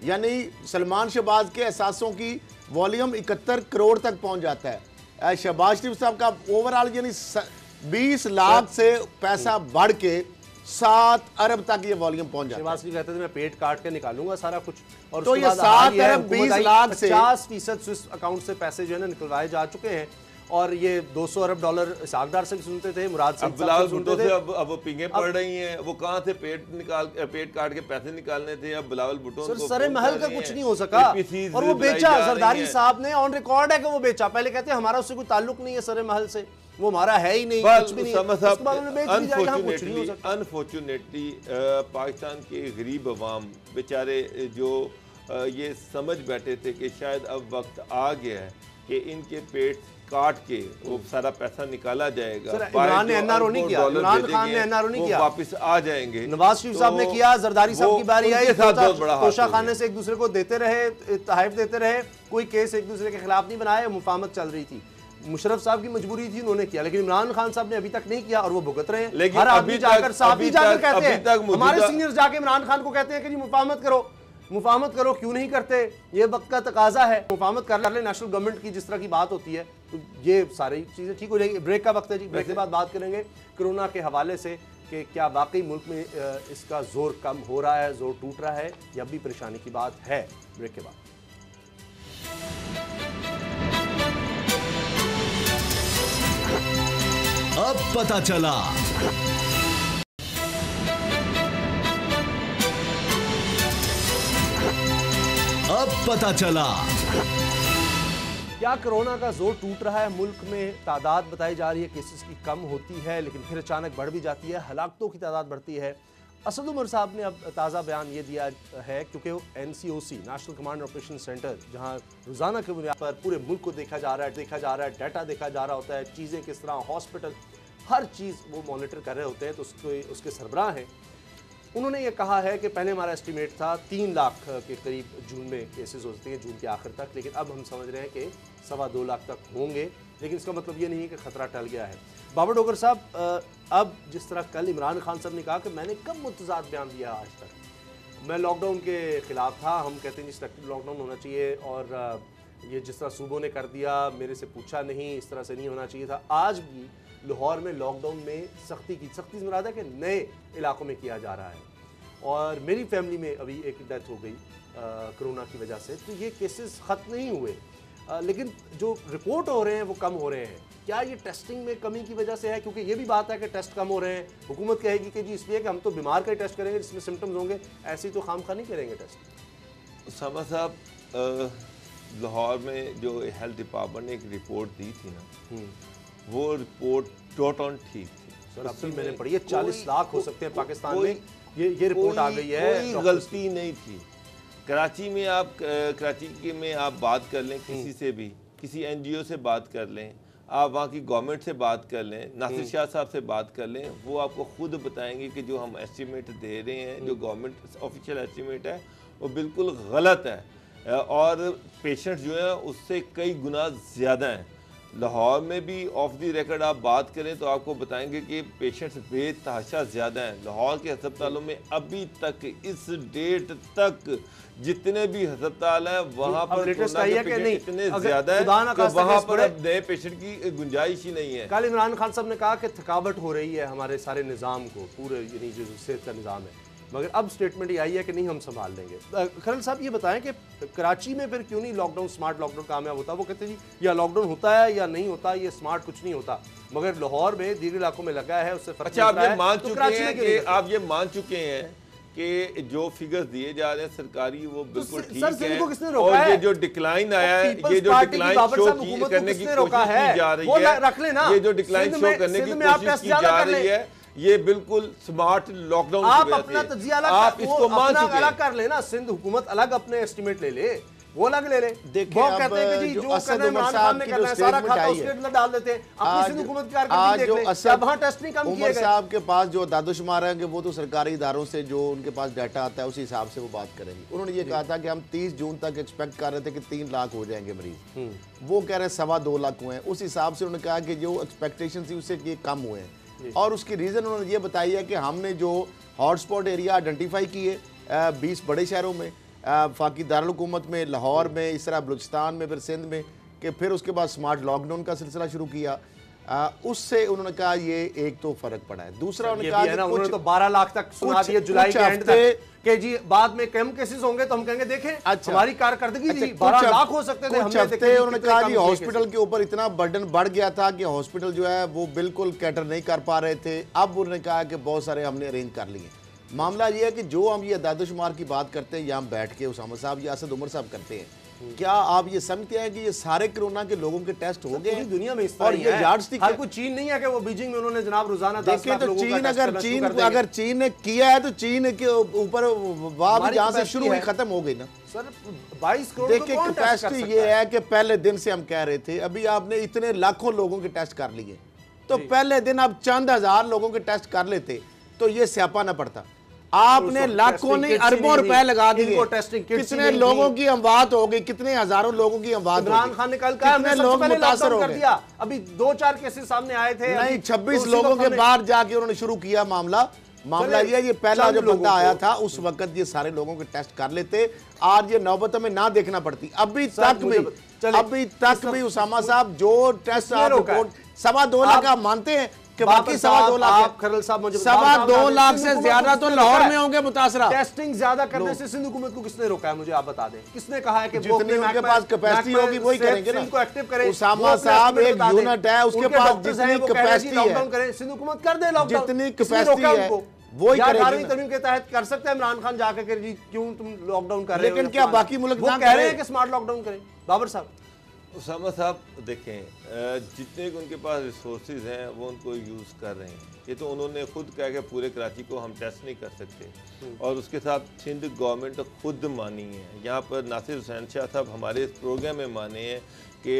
[SPEAKER 5] यानी सलमान शहबाज के असासों की वॉल्यूम 71 करोड़ तक पहुंच जाता है। शहबाज शरीफ साहब का ओवरऑल यानी 20 लाख से पैसा बढ़ के 7 अरब तक ये वॉल्यूम पहुंच जाता है।
[SPEAKER 4] कहते थे मैं पेट काट के निकालूंगा सारा कुछ, और
[SPEAKER 5] तो ये 7 अरब 20 लाख से
[SPEAKER 4] 50% स्विस अकाउंट से पैसे जो है ना निकलवाए जा चुके हैं। और ये 200 अरब डॉलर इसहाक से भी सुनते थे, मुराद से
[SPEAKER 7] बिलावल भुट्टो से अब पिंगे पड़ रही हैं। वो कहाँ थे पेट काट के पैसे निकालने थे, अब बिलावल भुट्टो
[SPEAKER 4] को सरे महल का कुछ नहीं हो सका और वो बेचा। जरदारी साहब ने ऑन रिकॉर्ड है कि वो बेचा। पहले कहते हैं हमारा उससे कोई ताल्लुक नहीं है सरे महल से, वो हमारा है ही नहीं, कुछ भी नहीं।
[SPEAKER 7] अनफॉर्चुनेटली पाकिस्तान के गरीब अवाम बेचारे जो ये समझ बैठे थे कि शायद अब वक्त आ गया है कि इनके पेट काट के वो सारा पैसा निकाला जाएगा।
[SPEAKER 4] इमरान ने एनआरओ नहीं किया, इमरान खान ने एनआरओ नहीं किया,
[SPEAKER 7] वापस आ जाएंगे।
[SPEAKER 4] नवाज शरीफ साहब ने किया, जरदारी साहब की बारी आई, तोशा खाने से एक दूसरे को देते रहे, तहफ देते रहे, कोई केस एक दूसरे के खिलाफ नहीं बनाया, मुफाहमत चल रही थी। मुशर्रफ साहब की मजबूरी थी, उन्होंने किया, लेकिन इमरान खान साहब ने अभी तक नहीं किया और वो भुगत रहे हैं।
[SPEAKER 7] लेकिन
[SPEAKER 4] हर आदमी जाकर साहब ही जाकर कहते हैं, हमारे सीनियर्स जाके इमरान खान को कहते हैं कि जी मुफाहमत करो, मुफाहमत करो, क्यों नहीं करते? ये वक्त का तकाजा है, मुफाहमत कर ले नेशनल गवर्नमेंट की। जिस तरह की बात होती है तो ये सारी चीज़ें ठीक हो जाएगी। ब्रेक का वक्त है जी, ब्रेक के बाद बात करेंगे कोरोना के हवाले से कि क्या वाकई मुल्क में इसका जोर कम हो रहा है, जोर टूट रहा है या भी परेशानी की बात है। ब्रेक के बाद
[SPEAKER 2] अब पता चला। अब पता चला।
[SPEAKER 4] क्या कोरोना का जोर टूट रहा है? मुल्क में तादाद बताई जा रही है केसेस की कम होती है, लेकिन फिर अचानक बढ़ भी जाती है, हलाकतों की तादाद बढ़ती है। असद उमर साहब ने अब ताज़ा बयान ये दिया है, क्योंकि NCOC national command operation centre, जहां रोज़ाना के बुनियाद पर पूरे मुल्क को देखा जा रहा है, डाटा देखा जा रहा होता है, चीज़ें किस तरह, हॉस्पिटल, हर चीज़ वो मॉनिटर कर रहे होते हैं। तो उसके सरबराह हैं, उन्होंने ये कहा है कि पहले हमारा एस्टिमेट था 3 लाख के करीब जून में केसेस हो सकते हैं, जून के आखिर तक, लेकिन अब हम समझ रहे हैं कि 2.25 लाख तक होंगे। लेकिन इसका मतलब ये नहीं है कि ख़तरा टल गया है। बाबर डोगर साहब, अब जिस तरह कल इमरान खान साहब ने कहा कि मैंने कब मुतज़ाद बयान दिया आज तक, मैं लॉकडाउन के ख़िलाफ़ था, हम कहते हैं स्ट्रिक्ट लॉकडाउन होना चाहिए, और ये जिस तरह सूबों ने कर दिया, मेरे से पूछा नहीं, इस तरह से नहीं होना चाहिए था। आज भी लाहौर में लॉकडाउन में सख्ती से मुराद है कि नए इलाकों में किया जा रहा है, और मेरी फैमिली में अभी एक डेथ हो गई कोरोना की वजह से। तो ये केसेस ख़त्म नहीं हुए, लेकिन जो रिपोर्ट हो रहे हैं वो कम हो रहे हैं। क्या ये टेस्टिंग में कमी की वजह से है? क्योंकि ये भी बात है कि टेस्ट कम हो रहे हैं, हुकूमत कहेगी कि जी इसलिए कि हम तो बीमार का ही टेस्ट करेंगे जिसमें सिम्टम्स होंगे, ऐसे ही तो खामखा नहीं करेंगे टेस्ट।
[SPEAKER 7] सामा साहब, लाहौर में जो हेल्थ डिपार्टमेंट ने एक रिपोर्ट दी थी ना, वो रिपोर्ट टोटल ठीक थी
[SPEAKER 4] सर। अभी मैंने पढ़ी है 40 लाख हो सकते हैं पाकिस्तान में, ये रिपोर्ट आ गई है।
[SPEAKER 7] कोई गलती नहीं थी। कराची में आप बात कर लें किसी से भी, किसी NGO से बात कर लें, आप वहाँ की गवर्नमेंट से बात कर लें, नासिर शाह साहब से बात कर लें, वो आपको खुद बताएंगे कि जो हम एस्टिमेट दे रहे हैं, जो गवर्नमेंट ऑफिशियल एस्टिमेट है, वो बिल्कुल गलत है, और पेशेंट्स जो हैं उससे कई गुना ज़्यादा हैं। लाहौर में भी ऑफ द रिकॉर्ड आप बात करें तो आपको बताएंगे कि पेशेंट्स बेतहाशा ज़्यादा हैं। लाहौर के अस्पतालों में अभी तक इस डेट तक जितने भी अस्पताल हैं वहाँ पर इतने ज़्यादा हैं कि वहाँ पर अब नए पेशेंट की गुंजाइश ही नहीं है।
[SPEAKER 4] कल इमरान खान साहब ने कहा कि थकावट हो रही है हमारे सारे निज़ाम को, पूरे यानी जो सेहत का निज़ाम है, मगर अब स्टेटमेंट ये आई है कि नहीं हम संभाल लेंगे। खरल साहब ये बताएं कि कराची में फिर क्यों नहीं लॉकडाउन, स्मार्ट लॉकडाउन कामयाब होता? वो कहते हैं जी या लॉकडाउन होता है या नहीं होता, ये स्मार्ट कुछ नहीं होता, मगर लाहौर में दीगर इलाकों में लगा है, उससे फर्क।
[SPEAKER 7] अच्छा, आप ये मान चुके हैं कि जो फिगर्स दिए जा रहे हैं सरकारी वो बिल्कुल ठीक है, और ये जो डिक्लाइन आया है, ये जो डिक्लाइन शो करने की कोशिश की जा रही है, ये जो डिक्लाइन शो करने की कोशिश की जा रही है, ये बिल्कुल स्मार्ट लॉकडाउन
[SPEAKER 4] आप अपना तज्जिया अलग, इसको अलग कर लेना। सिंध हुकूमत अलग अपने एस्टिमेट ले ले, वो अलग ले ले। देखिए वो कहते हैं कि जी जो करना है इमरान खान ने करना है, सारा खाता उसके अंदर डाल देते हैं, अपनी सिंध हुकूमत की कारकर्दगी देख ले। अब वहां टेस्ट नहीं कम किए गए।
[SPEAKER 5] साहब के पास जो दादोशुमार है कि वो तो सरकारी इदारों से जो उनके पास डाटा आता है उसी हिसाब से वो बात करेंगे। उन्होंने ये कहा था कि हम 30 जून तक एक्सपेक्ट कर रहे थे कि 3 लाख हो जाएंगे मरीज, वो कह रहे हैं 2.25 लाख हुए हैं। उस हिसाब से उन्होंने कहा कि जो एक्सपेक्टेशन थी उससे ये कम हुए हैं, और उसकी रीज़न उन्होंने ये बताई है कि हमने जो हॉटस्पॉट एरिया आइडेंटिफाई किए 20 बड़े शहरों में, फाकी दारुल हुकूमत में, लाहौर में, इस तरह बलूचिस्तान में, फिर सिंध में, कि फिर उसके बाद स्मार्ट लॉकडाउन का सिलसिला शुरू किया। उससे उन्होंने कहा ये एक तो फर्क पड़ा है। दूसरा उन्होंने कहा कि
[SPEAKER 4] उन्होंने तो 12 लाख तक सुना दिया जुलाई के एंड तक कि जी बाद में कम केसेस होंगे तो हम कहेंगे देखें
[SPEAKER 5] अच्छा,
[SPEAKER 4] हमारी कारकर्दगी 12 लाख हो सकते थे।
[SPEAKER 5] कुछ हफ्ते उन्होंने कहा जी हॉस्पिटल के ऊपर इतना बर्डन बढ़ गया था कि हॉस्पिटल जो है वो बिल्कुल कैटर नहीं कर पा रहे थे। अब उन्होंने कहा कि बहुत सारे हमने अरेंज कर लिए। मामला ये है कि जो हम ये अदादशुमार की बात करते हैं या हम बैठ के उसामा साहब या असद उमर साहब करते हैं, क्या आप ये समझते हैं कि ये सारे कोरोना के लोगों के टेस्ट हो गए हैं
[SPEAKER 4] दुनिया में इस
[SPEAKER 5] और ये यार्डस्टिक
[SPEAKER 4] हर कोई चीन नहीं है कि वो बीजिंग में उन्होंने जनाब रोजाना 10
[SPEAKER 5] देखिए
[SPEAKER 4] लाख
[SPEAKER 5] तो
[SPEAKER 4] लोगों का
[SPEAKER 5] चीन
[SPEAKER 4] टेस्ट
[SPEAKER 5] अगर चीन ने किया है तो चीन के ऊपर वाह जहां से शुरू हुई खत्म हो गई ना
[SPEAKER 4] सर 22 करोड़
[SPEAKER 5] देखिए कैपेसिटी ये है कि पहले दिन से हम कह रहे थे अभी आपने इतने लाखों लोगों के टेस्ट कर लिए तो पहले दिन आप चंद हजार लोगों के टेस्ट कर लेते तो ये स्यापा ना पड़ता। आपने लाखों ने अरबों रुपए लगा दिए, कितने लोगों की अमवात हो गई, कितने हजारों लोगों की अमवात।
[SPEAKER 4] इमरान खान ने कल कहा हमने लोग मुतासर हो गए। अभी 2-4 केसेस सामने आए थे,
[SPEAKER 5] नहीं 26 लोगों के बाद जाके उन्होंने शुरू किया मामला ये पहला जो बंदा आया था उस वक्त ये सारे लोगों के टेस्ट कर लेते, आज ये नौबत में ना देखना पड़ती। अभी तक भी उसामा साहब जो टेस्ट रिपोर्ट 2.25 लाख आप मानते हैं कि बाकी 2.25 लाख,
[SPEAKER 4] खरल साहब मुझे
[SPEAKER 5] 2.25 लाख से ज्यादा तो लाहौर में होंगे मुतासरा।
[SPEAKER 4] टेस्टिंग ज्यादा करने से सिंध हुकूमत को किसने रोका है, मुझे आप बता दें। किसने कहा है कि
[SPEAKER 5] जितनी उनके पास कैपेसिटी होगी वही करेंगे ना।
[SPEAKER 4] इनको एक्टिव करें।
[SPEAKER 5] उसामा साहब एक यूनिट है, उसके पास जितनी कैपेसिटी है
[SPEAKER 4] लॉकडाउन करें, सिंध हुकूमत कर दे लॉकडाउन,
[SPEAKER 5] जितनी कैपेसिटी है वही करेगी।
[SPEAKER 4] 18वीं तरमीम के तहत कर सकता है इमरान खान जाकर जी क्यों तुम लॉकडाउन कर रहे हो,
[SPEAKER 5] लेकिन क्या बाकी मुल्क
[SPEAKER 4] कह रहे हैं कि स्मार्ट लॉकडाउन करें। बाबर साहब
[SPEAKER 7] उसामा साहब देखें जितने उनके पास रिसोर्सेज हैं वो उनको यूज़ कर रहे हैं। ये तो उन्होंने खुद कहा कि पूरे कराची को हम टेस्ट नहीं कर सकते और उसके साथ सिंध गवर्नमेंट खुद मानी है। यहाँ पर नासिर हुसैन शाह साहब हमारे इस प्रोग्राम में माने हैं कि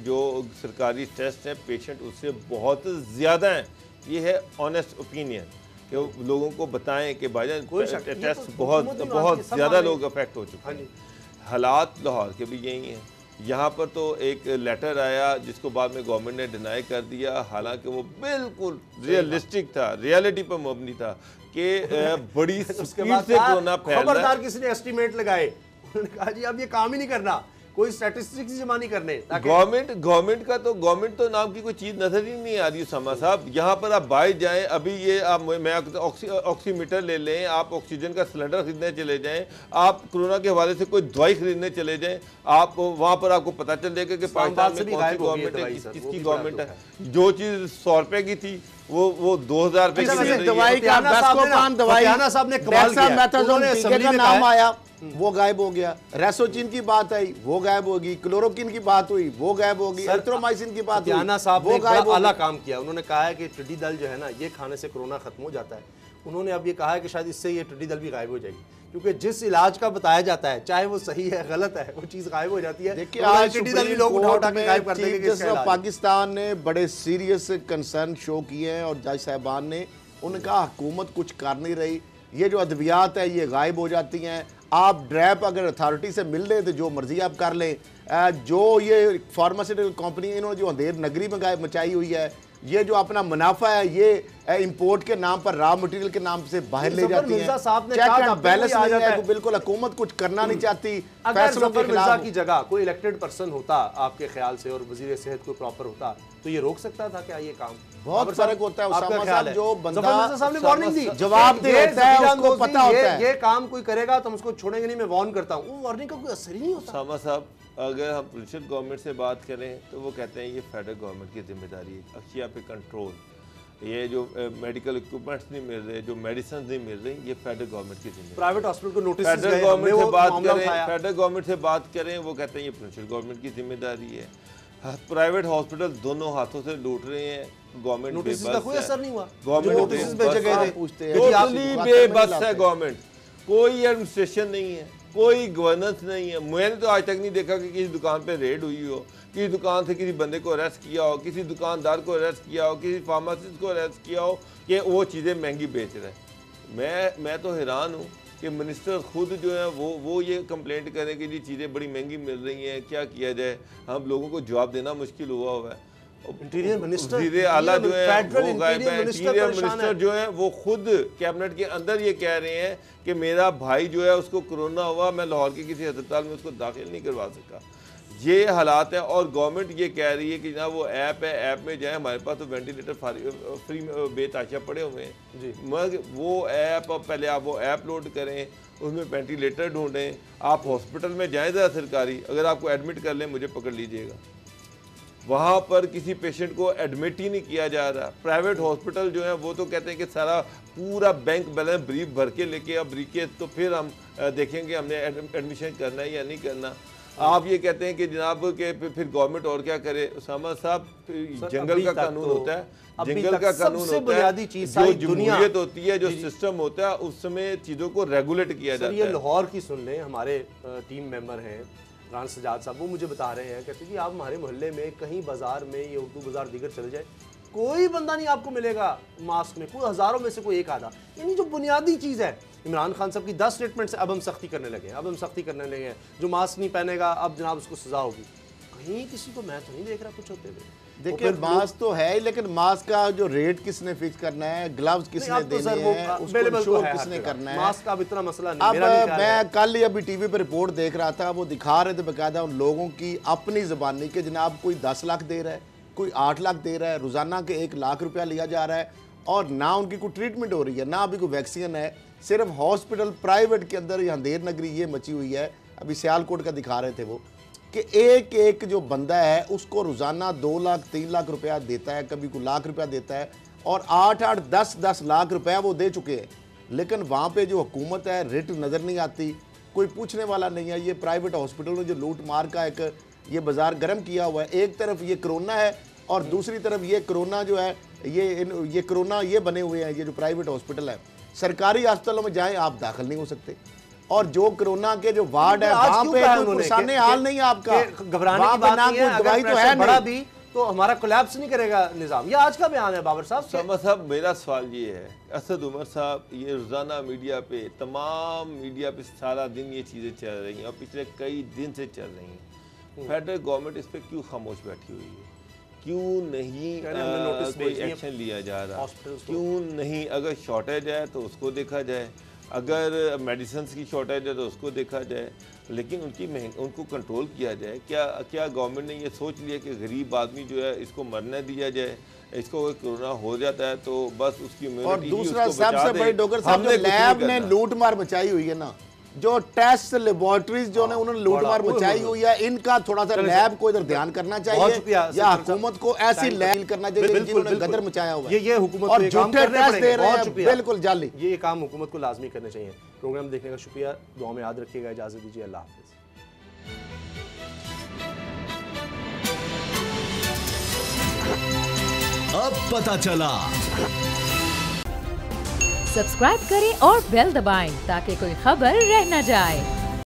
[SPEAKER 7] जो सरकारी टेस्ट हैं पेशेंट उससे बहुत ज़्यादा हैं। ये है ऑनेस्ट ओपिनियन कि लोगों को बताएं कि भाईजान टेस्ट बहुत ज़्यादा लोग अफेक्ट हो चुके हैं। हालात लाहौर के भी यही हैं। यहाँ पर तो एक लेटर आया जिसको बाद में गवर्नमेंट ने डिनाई कर दिया, हालांकि वो बिल्कुल रियलिस्टिक था, रियलिटी पर मबनी था कि बड़ी स्पीड से कोरोना फैल रहा है।
[SPEAKER 4] खबरदार किसी ने एस्टीमेट लगाए, उन्होंने कहा जी अब ये काम ही नहीं करना, कोई स्टैटिस्टिक्स जमा नहीं करने। गवर्नमेंट तो नाम की कोई चीज़ नजर ही नहीं आ रही उसामा साहब। यहाँ पर आप बाहर जाएं, अभी ये आप मैं ऑक्सीमीटर ले लें, आप ऑक्सीजन का सिलेंडर खरीदने चले जाएं, आप कोरोना के हवाले से कोई दवाई खरीदने चले जाएं, आप वहाँ पर आपको पता चल जाएगा कि पाकिस्तान में कौन सी गवर्नमेंट है, किसकी गवर्नमेंट है। जो चीज़ 100 रुपए की थी वो 2000 रुपए की
[SPEAKER 5] दवाई का नाम आया वो गायब हो गया। रेसोचिन की बात आई वो गायब होगी, क्लोरोकिन की बात हुई वो गायब होगी, एरिथ्रोमाइसिन की बात
[SPEAKER 4] हुई साहब ने गायब आला काम किया। उन्होंने कहा है कि टिड्डी दल जो है ना ये खाने से कोरोना खत्म हो जाता है। उन्होंने अब ये कहा है कि शायद इससे ये टिड्डी दल भी गायब हो जाएगी, क्योंकि जिस इलाज का बताया जाता है चाहे वो सही है गलत है वो चीज गायब हो जाती है।
[SPEAKER 5] देखिए आज टिड्डी दल भी लोग उठा के गायब कर देंगे। पाकिस्तान ने बड़े सीरियस कंसर्न शो किए हैं और जज साहबान ने उनका हुकूमत कुछ कर नहीं रही। ये जो अद्वियात है ये गायब हो जाती हैं। आप ड्रैप अगर अथॉरिटी से मिल लें तो जो मर्जी आप कर लें। जो ये फार्मास्यूटिकल कंपनी इन्होंने जो अंधेर नगरी में गायब मचाई हुई है, ये जो अपना मुनाफा है ये इंपोर्ट के नाम पर रॉ मटेरियल के नाम से बाहर ले जाती है। चेक एंड बैलेंस नहीं है, बिल्कुल हुकूमत कुछ करना नहीं चाहती।
[SPEAKER 4] फैसलों के खिलाफ की जगह कोई इलेक्टेड पर्सन होता आपके ख्याल से और वजीर सेहत कोई प्रॉपर होता तो ये रोक सकता था क्या ये काम?
[SPEAKER 5] बहुत फर्क होता है उसामा साहब, जो बंदा
[SPEAKER 4] साहब ने वार्निंग दी,
[SPEAKER 5] जवाबदेह होता है, उसको पता होता है
[SPEAKER 4] ये काम कोई करेगा तो हम उसको छोड़ेंगे नहीं, मैं वार्न करता हूं। वो वार्निंग का कोई असर ही नहीं होता।
[SPEAKER 7] उसामा साहब अगर हम प्रोविंशियल गवर्नमेंट से बात करें तो वो कहते हैं ये फेडरल गवर्नमेंट की जिम्मेदारी है, अशिया पे कंट्रोल, ये जो मेडिकल इक्विपमेंट्स नहीं मिल रहे, जो मेडिसिन नहीं मिल रही, ये फेडरल गवर्नमेंट की जिम्मेदारी।
[SPEAKER 4] प्राइवेट हॉस्पिटल को नोटिस
[SPEAKER 7] फेडरल गवर्नमेंट से बात करें, फेडरल गवर्नमेंट से बात करें वो कहते हैं ये प्रोविंशियल गवर्नमेंट की जिम्मेदारी है। प्राइवेट हॉस्पिटल दोनों हाथों से लूट रहे हैं, गवर्नमेंट
[SPEAKER 4] नोटिस का कोई असर नहीं हुआ।
[SPEAKER 7] गवर्नमेंट बेबस है, गवर्नमेंट कोई एडमिनिस्ट्रेशन नहीं है, कोई गवर्नेंस नहीं है। मैंने तो आज तक नहीं देखा कि किसी दुकान पे रेड हुई हो, किसी दुकान से किसी बंदे को अरेस्ट किया हो, किसी दुकानदार को अरेस्ट किया हो, किसी फार्मासिस्ट को अरेस्ट किया हो कि वो चीज़ें महंगी बेच रहे हैं। मैं तो हैरान हूँ कि मिनिस्टर खुद जो है वो ये कंप्लेंट करें कि जी चीज़ें बड़ी महंगी मिल रही हैं, क्या किया जाए। हम लोगों को जवाब देना मुश्किल हुआ है।
[SPEAKER 4] इंटीरियर मिनिस्टर,
[SPEAKER 7] वज़ीर आला जो है
[SPEAKER 4] फेडरल
[SPEAKER 7] वो गायब है। इंटीरियर मिनिस्टर जो है वो खुद कैबिनेट के अंदर ये कह रहे हैं कि मेरा भाई जो है उसको कोरोना हुआ, मैं लाहौर के किसी अस्पताल में उसको दाखिल नहीं करवा सका। ये हालात है और गवर्नमेंट ये कह रही है कि जनाब वो ऐप है, ऐप में जाए, हमारे पास तो वेंटिलेटर फ्री बेताशा पड़े हुए हैं
[SPEAKER 4] जी,
[SPEAKER 7] मगर वो ऐप पहले आप वो ऐप लोड करें, उसमें वेंटिलेटर ढूंढें, आप हॉस्पिटल में जाएं ज़रा सरकारी, अगर आपको एडमिट कर लें मुझे पकड़ लीजिएगा, वहाँ पर किसी पेशेंट को एडमिट ही नहीं किया जा रहा। प्राइवेट हॉस्पिटल जो है वो तो कहते हैं कि सारा पूरा बैंक बैलेंस ब्रीफ भर के लेके अब ब्रीकेज तो फिर हम देखेंगे हमने एडमिशन करना है या नहीं करना। आप ये कहते हैं कि जनाब के फिर गवर्नमेंट और क्या करे। उसामा साहब, जंगल का कानून होता है, जंगल का कानून होता है, जो जमहूरियत होती है, जो सिस्टम होता है, उस समय चीज़ों को रेगुलेट किया जाता है।
[SPEAKER 4] ये लाहौर की सुन लें, हमारे टीम मेंबर हैं रान सजाद साहब, वो मुझे बता रहे हैं, कहते हैं कि आप हमारे मोहल्ले में कहीं बाजार में ये उर्दू बाजार दीगर चले जाए, कोई बंदा नहीं आपको मिलेगा मास्क में, कोई हज़ारों में से कोई एक आधा। यानी जो बुनियादी चीज़ है, इमरान खान साहब की 10 स्टेटमेंट से अब हम सख्ती करने लगे हैं, अब हम सख्ती करने लगे हैं, जो मास्क नहीं पहनेगा अब जनाब उसको सजा होगी। कहीं किसी को मैं तो नहीं देख रहा कुछ होते हुए।
[SPEAKER 5] देखिए मास्क तो है ही, लेकिन मास्क का जो रेट किसने फिक्स करना है, ग्लव्स किसने देने हैं, उसको इंश्योर किसने करना है,
[SPEAKER 4] मास्क का अब इतना मसला नहीं।
[SPEAKER 5] अब मैं कल ही अभी टीवी पे रिपोर्ट देख रहा था, वो दिखा रहे थे बकायदा उन लोगों की अपनी ज़बानी के, जनाब कोई 10 लाख दे रहा है, कोई 8 लाख दे रहा है, रोज़ाना के 1 लाख रुपया लिया जा रहा है और ना उनकी कोई ट्रीटमेंट हो रही है, ना अभी कोई वैक्सीन है। सिर्फ हॉस्पिटल प्राइवेट के अंदर यहाँ अंधेर नगरी ये मची हुई है। अभी सियालकोट का दिखा रहे थे वो कि एक एक जो बंदा है उसको रोज़ाना 2 लाख 3 लाख रुपया देता है, कभी कोई लाख रुपया देता है और 8-8 10-10 लाख रुपया वो दे चुके हैं। लेकिन वहाँ पे जो हुकूमत है रिट नज़र नहीं आती, कोई पूछने वाला नहीं है। ये प्राइवेट हॉस्पिटल में जो लूट मार का एक ये बाज़ार गर्म किया हुआ है, एक तरफ ये कोरोना है और दूसरी तरफ ये कोरोना जो है ये कोरोना ये बने हुए हैं। ये जो प्राइवेट हॉस्पिटल है, सरकारी अस्पतालों में जाएं आप दाखिल नहीं हो सकते और जो कोरोना के जो वार्ड है वहाँ पे कोई हाल नहीं है आपका,
[SPEAKER 4] घबराने की बात नहीं है। दवाई तो है बड़ा भी तो हमारा कोलैप्स नहीं करेगा निज़ाम। ये आज का बयान है बाबर साहब।
[SPEAKER 7] शमा साहब, मेरा सवाल ये है, असद उमर साहब, ये रोज़ाना मीडिया पे, तमाम मीडिया पे सारा दिन ये चीज़ें चल रही हैं और पिछले कई दिन से चल रही हैं। फेडरल गवर्नमेंट इस पर क्यों खामोश बैठी हुई है? क्यों नहीं कोई एक्शन लिया जा रहा? क्यों नहीं? अगर शॉर्टेज है तो उसको देखा जाए, अगर मेडिसिन की शॉर्टेज है तो उसको देखा जाए, लेकिन उनको कंट्रोल किया जाए। क्या गवर्नमेंट ने ये सोच लिया कि गरीब आदमी जो है इसको मरने दिया जाए? इसको कोरोना हो जाता है तो बस उसकी इम्यूनिटी,
[SPEAKER 5] और दूसरा सबसे बड़ी डॉक्टर साहब जो लैब ने लूट मार मचाई हुई है ना, जो टेस्ट लेबोरेटरीज जो ने उन्होंने लूट मार मचाई हुई है, इनका थोड़ा सा लैब को इधर ध्यान करना चाहिए या हुकूमत को ऐसी लैब करना चाहिए जिन्होंने गदर मचाया हुआ है।
[SPEAKER 4] ये हुकूमत
[SPEAKER 5] और झूठे टेस्ट दे रहे हैं, बिल्कुल जाली।
[SPEAKER 4] ये काम हुकूमत को लाजमी करने चाहिए। प्रोग्राम देखने का शुक्रिया, दुआ में याद रखिएगा, इजाजत दीजिए, अल्लाह हाफिज।
[SPEAKER 2] अब पता चला।
[SPEAKER 1] सब्सक्राइब करें और बेल दबाएं ताकि कोई खबर रह न जाए।